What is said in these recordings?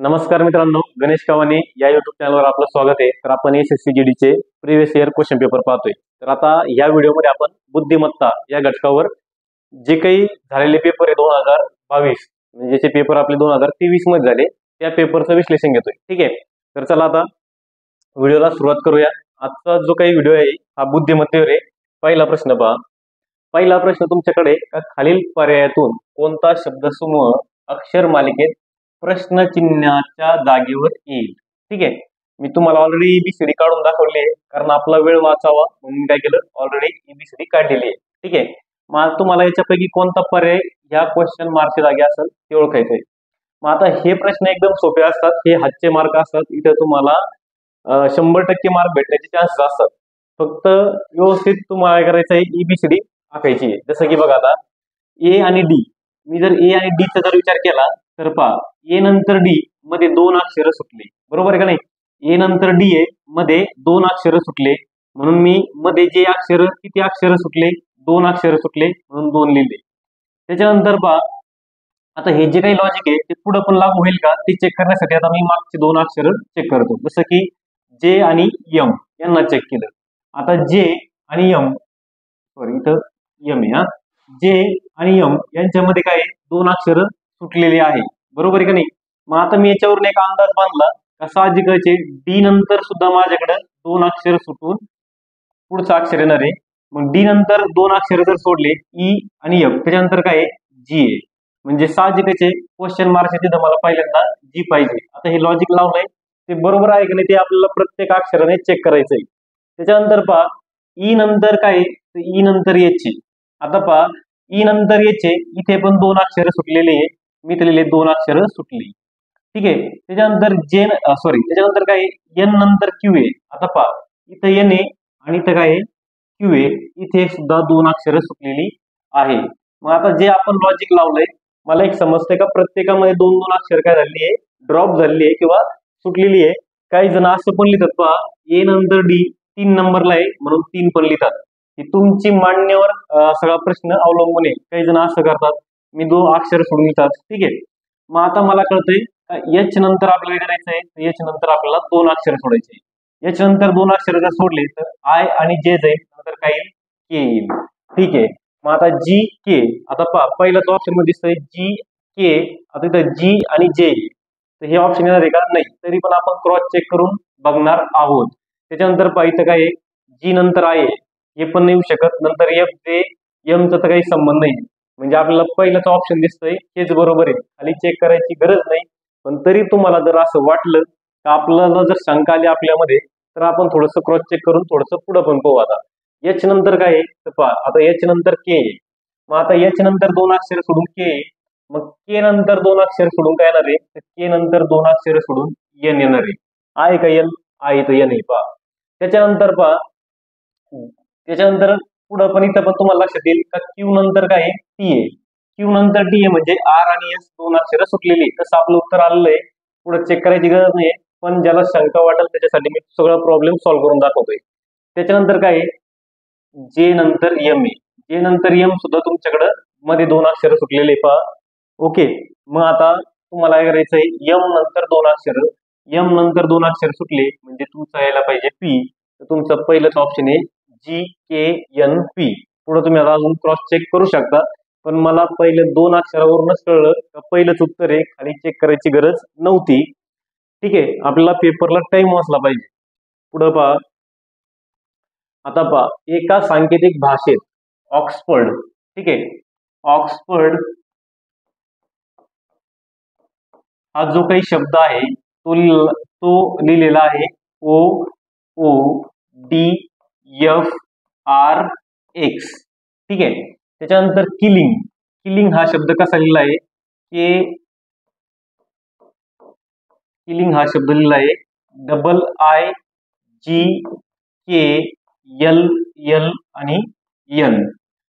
नमस्कार मित्रांनो, गणेश कावानी या युट्यूब चॅनलवर आपलं स्वागत आहे। तर आपण SSC चे प्रीवियस इयर क्वेश्चन पेपर पाहतोय। तर आता या व्हिडिओमध्ये आपण बुद्धिमत्ता या घटकावर जे काही झालेले पेपर आहे 2022 म्हणजे जे पेपर आपले 2023 मध्ये झाले त्या पेपरचं विश्लेषण घेतोय। ठीक आहे, तर चला आता व्हिडिओला सुरुवात करूया। आजचा जो काही व्हिडिओ आहे हा बुद्धिमत्तेवर आहे। पहिला प्रश्न पहा। पहिला प्रश्न तुमच्याकडे खालील पर्यायातून कोणता शब्दसमूह अक्षर मालिकेत प्रश्न चिन्हाच्या जागेवर येईल। ठीक आहे, मी तुम्हाला ऑलरेडी एबीसीडी काढून दाखवली आहे, कारण आपला वेळ वाचावा म्हणून काय केलं, ऑलरेडी एबीसीडी काढलेली आहे। ठीक आहे, मग तुम्हाला याच्यापैकी कोणता पर्याय या क्वेश्चन मार्कच्या जागी असेल ते ओळखायचंय। मग आता हे प्रश्न एकदम सोपे असतात, हे हातचे मार्क असतात, इथे तुम्हाला 100% मार्क भेटण्याचे चान्सेस असतात। फक्त व्यवस्थित तुम्हाला करायचं आहे, एबीसीडी आखायची आहे। जसं की बघा आता ए आणि डी, मी जर ए आणि डी चा जर विचार केला तर पहा, ए नंतर डी मध्ये दोन अक्षर सुटले, बरोबर आहे का नाही। ए नंतर डी आहे मध्ये दोन अक्षर सुटले, म्हणून मी मध्ये जे अक्षर किती अक्षर सुटले, दोन अक्षर सुटले म्हणून दोन लिहिले। त्याच्यानंतर पहा, आता हे जे काही लॉजिक आहे ते पुढे पण लागू होईल का ते चेक करण्यासाठी आता मी मागचे दोन अक्षर चेक करतो। जसं की जे आणि एम यांना चेक केलं। आता जे आणि एम, सॉरी इथं एम आहे, जे आणि एम यांच्यामध्ये काय दोन अक्षर सुटलेले आहे, बरोबर आहे का नाही। मग आता मी याच्यावरून एक अंदाज बांधला का साहजिकच डी नंतर सुद्धा माझ्याकडे दोन अक्षर सुटून पुढचं अक्षर येणार आहे। मग डी नंतर दोन अक्षर जर सोडले ई आणि एफ, त्याच्यानंतर काय जी आहे, म्हणजे साहजिकच क्वेश्चन मार्क तिथं मला पहिल्यांदा जी पाहिजे। आता हे लॉजिक लावलंय ते बरोबर आहे की नाही ते आपल्याला प्रत्येक अक्षराने चेक करायचंय। त्याच्यानंतर पहा ई नंतर काय, ई नंतर याची, आता पहा ई नंतर याचे इथे पण दोन अक्षर सुटलेले आहे, मी लिहिले दोन अक्षर सुटली। ठीक आहे, त्याच्यानंतर जे त्याच्यानंतर काय एन नंतर क्यू आहे। आता पहा इथं एन आहे आणि इथं काय क्यू आहे, इथे सुद्धा दोन अक्षर सुटलेली आहे। मग आता जे आपण लॉजिक लावलंय मला एक समजतंय का प्रत्येकामध्ये दोन दोन अक्षर काय झाली आहे, ड्रॉप झाली आहे किंवा सुटलेली आहे। काही जण असं पण लिहितात पहा, ए नंतर डी 3 नंबरला आहे म्हणून 3 पण लिहितात। ही तुमची मांडणीवर सगळा प्रश्न अवलंबून आहे। काही जण असं करतात, मी दोन अक्षर सोडून लिहितात। ठीक आहे, मग आता मला कळतंय एच नंतर आपल्याला करायचंय, एच नंतर आपल्याला दोन अक्षर सोडायचे। एच नंतर दोन अक्षर जर सोडले तर आय आणि जे जाईल, नंतर काय येईल के येईल। ठीक आहे, मग आता जी के, आता पहा पहिलाच ऑप्शन मध्ये दिसतंय जी के, आता इथं जी आणि जे, तर हे ऑप्शन येणार आहे का नाही, तरी पण आपण क्रॉस चेक करून बघणार आहोत। त्याच्यानंतर पहा इथं काय जी नंतर आहे हे पण नाही येऊ शकत, नंतर एफ जे एमचा तर काही संबंध नाही, म्हणजे आपल्याला पहिलाच ऑप्शन दिसतंय हेच बरोबर आहे, खाली चेक करायची गरज नाही। पण तरी तुम्हाला जर असं वाटलं तर आपल्याला जर शंका आली आपल्यामध्ये तर आपण थोडंसं क्रॉस चेक करून थोडंसं पुढे पण पाहू। आता एच नंतर काय आहे तर पहा, आता एच नंतर के आहे, मग आता एच नंतर दोन अक्षर सोडून के, मग के नंतर दोन अक्षर सोडून काय येणार आहे तर के नंतर दोन अक्षर सोडून एन येणार आहे का एन आहे तर एन आहे पहा। त्याच्यानंतर पहा, त्याच्यानंतर पुढे पण इथं पण तुम्हाला लक्षात येईल का क्यू नंतर काय आहे टी आहे, क्यू नंतर टी आहे म्हणजे आर आणि एस दोन अक्षर सुटलेली, तसं आपलं उत्तर आलेलं आहे, पुढे चेक करायची गरज नाही। पण ज्याला शंका वाटेल त्याच्यासाठी मी सगळं प्रॉब्लेम सॉल्व्ह करून दाखवतोय। त्याच्यानंतर काय जे नंतर एम आहे, जे नंतर एम सुद्धा तुमच्याकडे मध्ये दोन अक्षर सुटलेले पहा। ओके, मग आता तुम्हाला काय करायचंय, एम नंतर दोन अक्षर, एम नंतर दोन अक्षर सुटले म्हणजे तुमचं यायला पाहिजे पी, तर तुमचं पहिलंच ऑप्शन आहे जी के एन पी। पुढे तुम्ही आता अजून क्रॉस चेक करू शकता, पण मला पहिले दोन अक्षरावरूनच कळलं का पहिलंच उत्तर आहे, खाली चेक करायची गरज नव्हती। ठीक आहे, आपल्याला पेपरला टाइम वाचला पाहिजे। पुढे पहा, आता पहा एका सांकेतिक भाषेत ऑक्सफर्ड, ठीक आहे, ऑक्सफर्ड हा जो काही शब्द आहे तो लिहिलेला आहे O O D F R X. ठीक आहे, त्याच्यानंतर किलिंग, किलिंग हा शब्द कसा लिहिला आहे किलिंग हा शब्द लिहिला आहे double I G K L L आणि एन।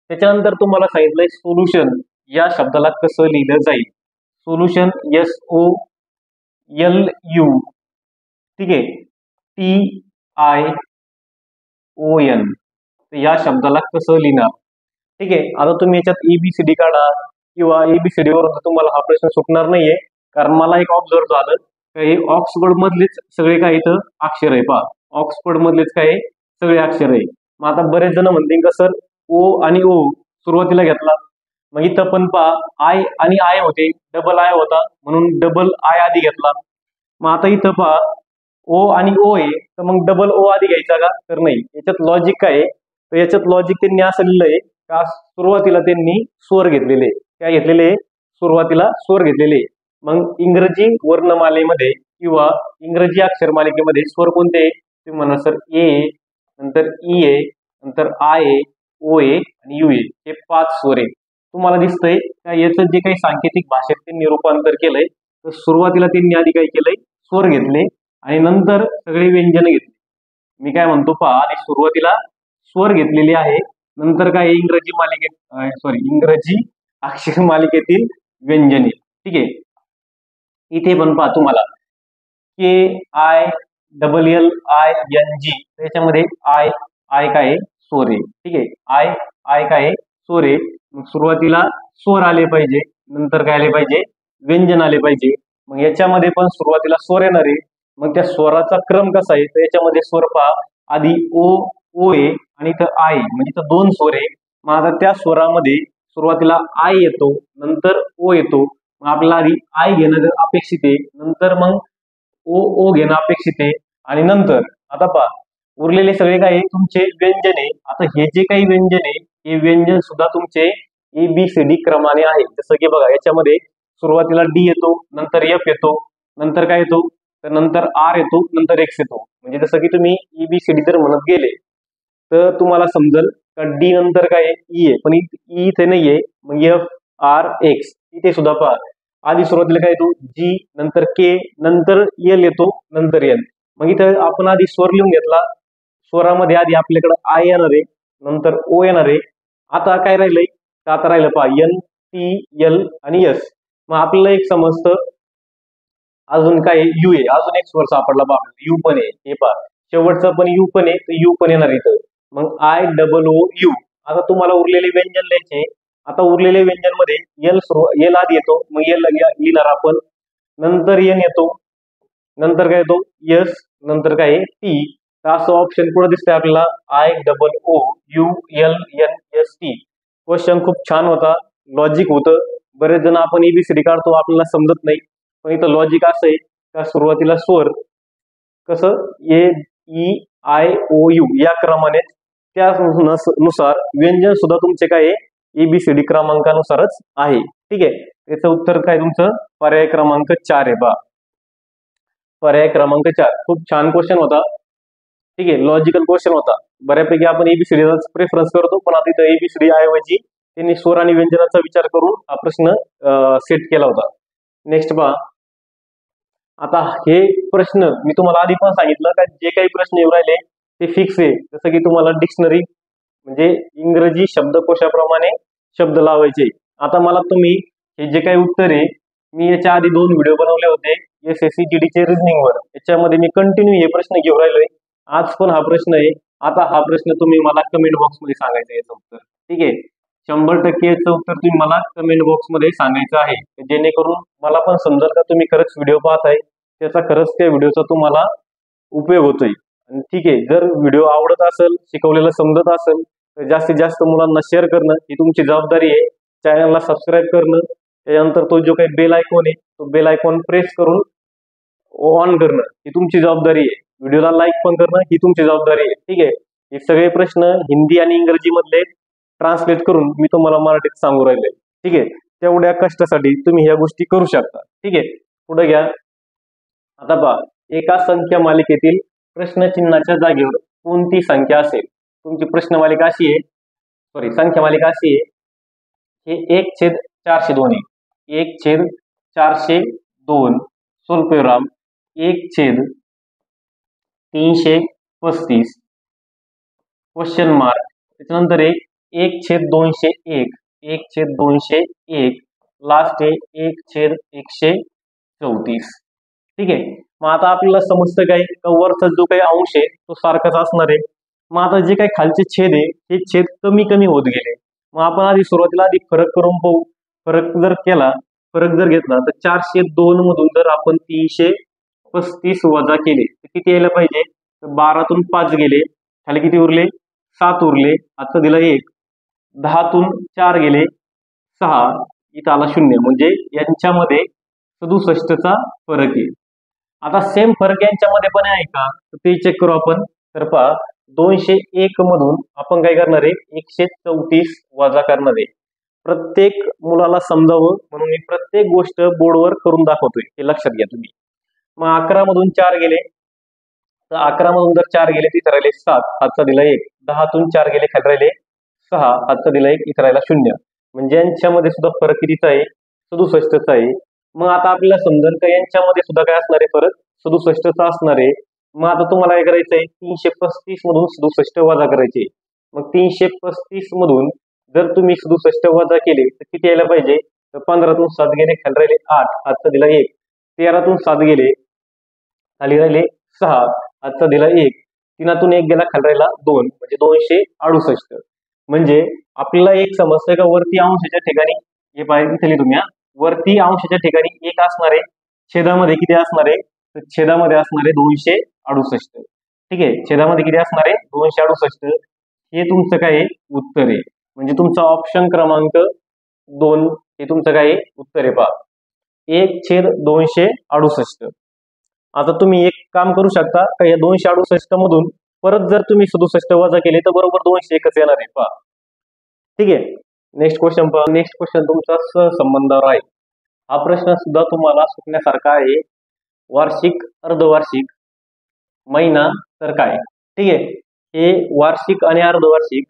त्याच्यानंतर तुम्हाला सांगितलंय सोल्युशन या शब्दाला कसं लिहिलं जाईल, solution S O L U, ठीक आहे, टी आय ओ एन, या शब्दाला कसं लिहिणार। ठीक आहे, आता तुम्ही याच्यात एबीसीडी काढा किंवा एबीसीडी वरून तुम्हाला हा प्रश्न सुटणार नाहीये, कारण मला एक ऑब्झर्व झालं काही ऑक्सफर्ड मधलेच सगळे काही इथं अक्षर आहे पहा, ऑक्सफर्ड मधलेच काही सगळे अक्षर आहे. मग आता बरेच जण म्हणतील का सर ओ आणि ओ सुरुवातीला घेतला, मग इथं पण पहा आय आणि आय होते, डबल आय होता म्हणून डबल आय आधी घेतला. मग आता इथं पहा ओ आणि ओ आहे, तर मग डबल ओ आधी घ्यायचा का, तर नाही. याच्यात लॉजिक काय आहे, तर याच्यात लॉजिक त्यांनी असं लिहिलंय का सुरुवातीला त्यांनी स्वर घेतलेले, काय घेतलेले, सुरुवातीला स्वर घेतलेले. मग इंग्रजी वर्णमालेमध्ये किंवा इंग्रजी अक्षर मालिकेमध्ये स्वर कोणते, तुम्ही म्हणा सर ए, नंतर ई आहे, नंतर आय आहे, ओ आहे आणि यू आहे, हे 5 स्वर आहे. तुम्हाला दिसतंय का याचं जे काही सांकेतिक भाषेत त्यांनी रूपांतर केलंय, तर सुरुवातीला त्यांनी आधी काय केलंय, स्वर घेतले आणि नंतर सगळे व्यंजन घेतले. मी काय म्हणतो पहा, आधी सुरुवातीला स्वर घेतलेले आहे, नंतर काय इंग्रजी मालिकेत इंग्रजी अक्षर मालिकेतील व्यंजने. ठीक आहे, इथे पण पहा तुम्हाला K I double L I N G, त्याच्यामध्ये आय आय काय स्वर आहे. ठीक आहे, आय आय काय स्वर आहे. मग सुरुवातीला स्वर आले पाहिजे, नंतर काय आले पाहिजे, व्यंजन आले पाहिजे. मग याच्यामध्ये पण सुरुवातीला स्वर येणार आहे, मग त्या स्वराचा क्रम कसा आहे, तर याच्यामध्ये स्वर पहा आधी ओ ओ आहे आणि इथं आय म्हणजे इथं 2 स्वर आहे. मग आता त्या स्वरामध्ये सुरुवातीला आय येतो, नंतर ओ येतो. मग आपल्याला आधी आय घेणं अपेक्षित आहे, नंतर मग ओ ओ घेणं अपेक्षित आहे आणि नंतर आता पहा उरलेले सगळे काय तुमचे व्यंजन आहे. आता हे जे काही व्यंजन आहे, हे व्यंजन सुद्धा तुमचे ABCD क्रमाने आहे. जसं की बघा याच्यामध्ये सुरुवातीला डी येतो, नंतर एफ येतो, नंतर काय येतो, तर नंतर आर येतो, नंतर एक्स येतो. म्हणजे जसं की तुम्ही ABCD जर म्हणत गेले तर तुम्हाला समजेल का डी नंतर काय ई आहे, पण ई इथे नाहीये. मग एफ आर एक्स इथे सुद्धा पहा आधी सुरुवातीला काय येतो जी, नंतर के, नंतर एल येतो, नंतर एन. मग इथं आपण आधी स्वर लिहून घेतला, स्वरामध्ये आधी आपल्याकडे आय येणार आहे, नंतर ओ येणार आहे. आता काय राहिलंय, तर आता राहिलं पहा एन टी एल आणि एस. मग आपल्याला एक समजतं अजून काय यू आहे, अजून एक स्वर सापडला पहा, यू पण आहे. हे पहा शेवटचा पण यू पण आहे, तर यू पण येणार इथं. मग आय डबल ओ यू. आता तुम्हाला उरलेले व्यंजन लिहायचे. आता उरलेल्या व्यंजन मध्ये एल आधी येतो, मग एल लिहिणार आपण, नंतर एन येतो, नंतर काय येतो एस, नंतर काय टी. तर असं ऑप्शन पुढे दिसतंय आपल्याला I double O U L N S T. Question खूप छान होता, लॉजिक होतं. बरेच जण आपण ABCD काढतो आपल्याला समजत नाही, पण इथं लॉजिक असं आहे का सुरुवातीला स्वर कसं ए ई आय ओ यू या क्रमाने, त्यानुसार व्यंजन सुद्धा तुमचे काय ABCD क्रमांकानुसारच आहे. ठीक आहे, याचं उत्तर काय तुमचं पर्याय क्रमांक 4 आहे पहा, पर्याय क्रमांक 4. खूप छान क्वेश्चन होता. ठीक आहे, लॉजिकल क्वेश्चन होता. बऱ्यापैकी आपण ABCD चा प्रेफरन्स करतो, पण आता इथं ABCD ऐवजी त्यांनी स्वर आणि व्यंजनाचा विचार करून हा प्रश्न सेट केला होता. नेक्स्ट पहा, आता हे प्रश्न मी तुम्हाला आधी पण सांगितलं का जे काही प्रश्न येऊ राहिले ते फिक्स आहे. जसं की तुम्हाला डिक्शनरी म्हणजे इंग्रजी शब्दकोशाप्रमाणे शब्द लावायचे. आता मला तुम्ही हे जे काही उत्तर आहे, मी याच्या आधी 2 व्हिडिओ बनवले होते SSC GD चे रिझनिंग वर, याच्यामध्ये मी कंटिन्यू हे प्रश्न घेऊन राहिलोय. आज पण हा प्रश्न आहे. आता हा प्रश्न तुम्ही मला कमेंट बॉक्स मध्ये सांगायचं याचं उत्तर. ठीक आहे, 100% याचं उत्तर तुम्ही मला कमेंट बॉक्स मध्ये सांगायचं आहे, जेणेकरून मला पण समजेल का तुम्ही खरंच व्हिडिओ पाहताय, त्याचा खरंच त्या व्हिडिओचा तुम्हाला उपयोग होतोय. आणि ठीक आहे, जर व्हिडिओ आवडत असेल, शिकवलेलं समजत असेल, तर जास्तीत जास्त मुलांना शेअर करणं ही तुमची जबाबदारी आहे. चॅनलला सबस्क्राईब करणं, त्यानंतर तो जो काही बेल आयकॉन आहे तो बेल आयकॉन प्रेस करून ऑन करणं ही तुमची जबाबदारी आहे. व्हिडिओला लाईक पण करणं ही तुमची जबाबदारी आहे. ठीक आहे, हे सगळे प्रश्न हिंदी आणि इंग्रजी मधले ट्रान्सलेट करून मी तुम्हाला मराठीत सांगू राहिले. ठीक आहे, तेवढ्या कष्टासाठी तुम्ही ह्या गोष्टी करू शकता. ठीक आहे, पुढे घ्या. आता पहा, एका संख्या मालिकेतील प्रश्नचिन्हाच्या जागेवर कोणती संख्या असेल. तुमची प्रश्न मालिका अशी आहे, संख्या मालिका अशी आहे, हे 1/402 आहे. 1/402 स्वल्पविराम 1/335 क्वेश्चन मार्क, त्याच्यानंतर 1/201 1/201 लास्ट आहे 1/134. ठीक आहे, मग आता आपल्याला समजतं काय का वरचा जो काही अंश आहे तो सारखाच असणार आहे. मग आता जे काही खालचे छेद आहे हे छेद कमी कमी होत गेले. मग आपण आधी सुरुवातीला फरक करून पाहू. फरक जर घेतला तर 402 मधून जर आपण 35 वजा केले तर किती यायला पाहिजे? तर 12तून 5 गेले, खाली किती उरले? 7 उरले. आता दिला 1. 10तून 4 गेले 6, इथं आला 0. म्हणजे यांच्यामध्ये 67चा फरक आहे. आता सेम फरक यांच्यामध्ये पण आहे का तर ते चेक करू आपण. तर पहा 201 मधून आपण काय करणार आहे? 134 वजा करणार आहे. प्रत्येक मुलाला समजावं म्हणून मी प्रत्येक गोष्ट बोर्डवर करून दाखवतोय, हे लक्षात घ्या तुम्ही. मग 11 मधून 4 गेले तर 11 मधून जर 4 गेले तिथे राहिले 7, हातचा दिला 1. 10तून 4 गेले खाली राहिले 6, हातचा दिला 1, इथे राहिला 0. म्हणजे यांच्यामध्ये सुद्धा फरक कितीचा आहे? 67चा आहे. मग आता आपल्याला समजेल का यांच्यामध्ये सुद्धा काय असणार आहे? फरक 67चा असणार आहे. मग आता तुम्हाला काय करायचंय? 335 मधून 67 वजा करायचे. मग 335 मधून जर तुम्ही 67 वजा केले तर किती यायला पाहिजे? तर 15तून 7 गेले खाली राहिले 8, हातचा दिला 1. 13तून 7 गेले खाली राहिले 6, हातचा दिला 1. 3तून 1 गेला खाली राहिला 2, म्हणजे 268. म्हणजे आपल्याला एक समजतंय का वरती अंशाच्या ठिकाणी हे पाहिजे इथे तुम्ही वरती अंशाच्या ठिकाणी 1 असणार आहे, छेदामध्ये किती असणार आहे? तर छेदामध्ये असणार आहे 268. ठीक आहे, छेदामध्ये किती असणार आहे? 268. हे तुमचं काय उत्तर आहे. म्हणजे तुमचा ऑप्शन क्रमांक 2 हे तुमचं काय उत्तर आहे. पहा 1/268. आता तुम्ही एक काम करू शकता का या 268 मधून परत जर तुम्ही 67 वजा केले तर बरोबर 201 येणार आहे. पहा ठीक आहे. नेक्स्ट क्वेश्चन पहा. नेक्स्ट क्वेश्चन तुमचा सहसंबंधावर आहे. हा प्रश्न सुद्धा तुम्हाला सुटण्यासारखा आहे. वार्षिक, अर्धवार्षिक, महिना तर काय? ठीक आहे. हे वार्षिक आणि अर्धवार्षिक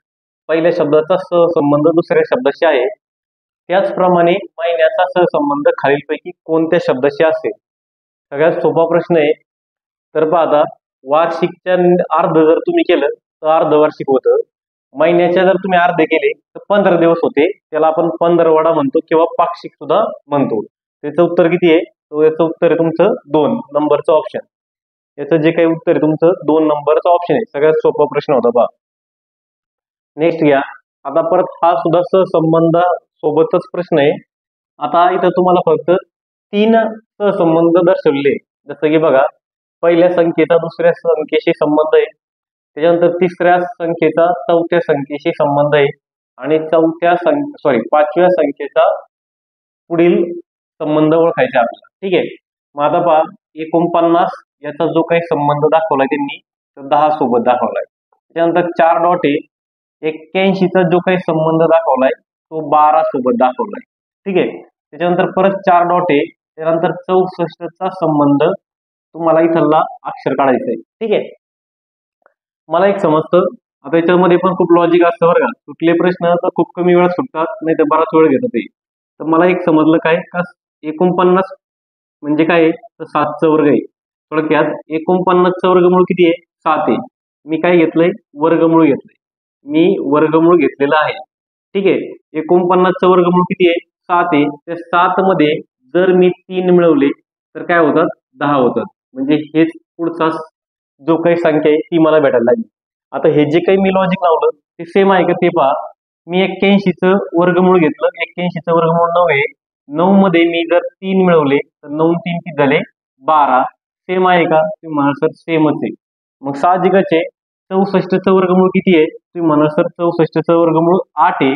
पहिल्या शब्दाचा सहसंबंध दुसऱ्या शब्दाशी आहे. त्याचप्रमाणे महिन्याचा सहसंबंध खालीलपैकी कोणत्या शब्दाशी असेल? सगळ्यात सोपा प्रश्न आहे. तर पहा आता वार्षिकच्या अर्ध जर तुम्ही केलं तर अर्धवार्षिक होतं. महिन्याच्या जर तुम्ही अर्धे केले तर 15 दिवस होते. त्याला आपण 15वडा म्हणतो किंवा पाक्षिक सुद्धा म्हणतो. त्याचं उत्तर किती आहे? तर याचं उत्तर आहे तुमचं 2 नंबरचं ऑप्शन. याचं जे काही उत्तर आहे तुमचं 2 नंबरचं ऑप्शन आहे. सगळ्यात सोपा प्रश्न होता पहा. नेक्स्ट घ्या. आता परत हा सुद्धा सहसंबंध सोबतच प्रश्न आहे. आता इथं तुम्हाला फक्त 3 सहसंबंध दर्शवले. जसं की बघा पहिल्या संख्येचा दुसऱ्या संख्येशी संबंध आहे, त्याच्यानंतर तिसऱ्या संख्येचा चौथ्या संख्येशी संबंध आहे आणि पाचव्या संख्येचा पुढील संबंध ओळखायचा आपल्याला. ठीक आहे. मग आता पहा 49 याचा जो काही संबंध दाखवलाय त्यांनी तर 10 सोबत दाखवलाय. त्याच्यानंतर 4 डॉट आहे. 81चा जो काही संबंध दाखवलाय तो 12 सोबत दाखवलाय. ठीक आहे. त्याच्यानंतर परत 4 डॉट आहे. त्यानंतर 64चा संबंध तुम्हाला इथला अक्षर काढायचं आहे. ठीक आहे. मला एक समजतं आता याच्यामध्ये पण खूप लॉजिक असतं बरं का. सुटले प्रश्न तर खूप कमी वेळात सुटतात, नाही तर बराच वेळ घेतात ते. तर मला एक समजलं काय का 49 म्हणजे काय तर 7चा वर्ग आहे. थोडक्यात 49चं वर्गमूळ किती आहे? 7 आहे. मी काय घेतलंय? वर्गमूळ घेतलंय. मी वर्गमूळ घेतलेलं आहे. ठीक आहे. 49चं वर्गमूळ किती आहे? 7 आहे. त्या 7 मध्ये जर मी 3 मिळवले तर काय होतात? 10 होतात. म्हणजे हेच पुढचा जो काही संख्या आहे ती मला भेटायला लागली. आता हे जे काही मी लॉजिक लावलं ते सेम आहे का ते पहा. मी 81चं वर्गमूळ घेतलं. 81चं वर्गमूळ 9 आहे. 9 मध्ये मी जर 3 मिळवले तर 9 3 किती झाले? 12. सेम आहे का? तुम्ही म्हणा सर सेमच आहे. मग साहजिकच आहे. 64चं वर्गमूळ किती आहे? तुम्ही म्हणा सर 64चं वर्गमूळ 8 आहे.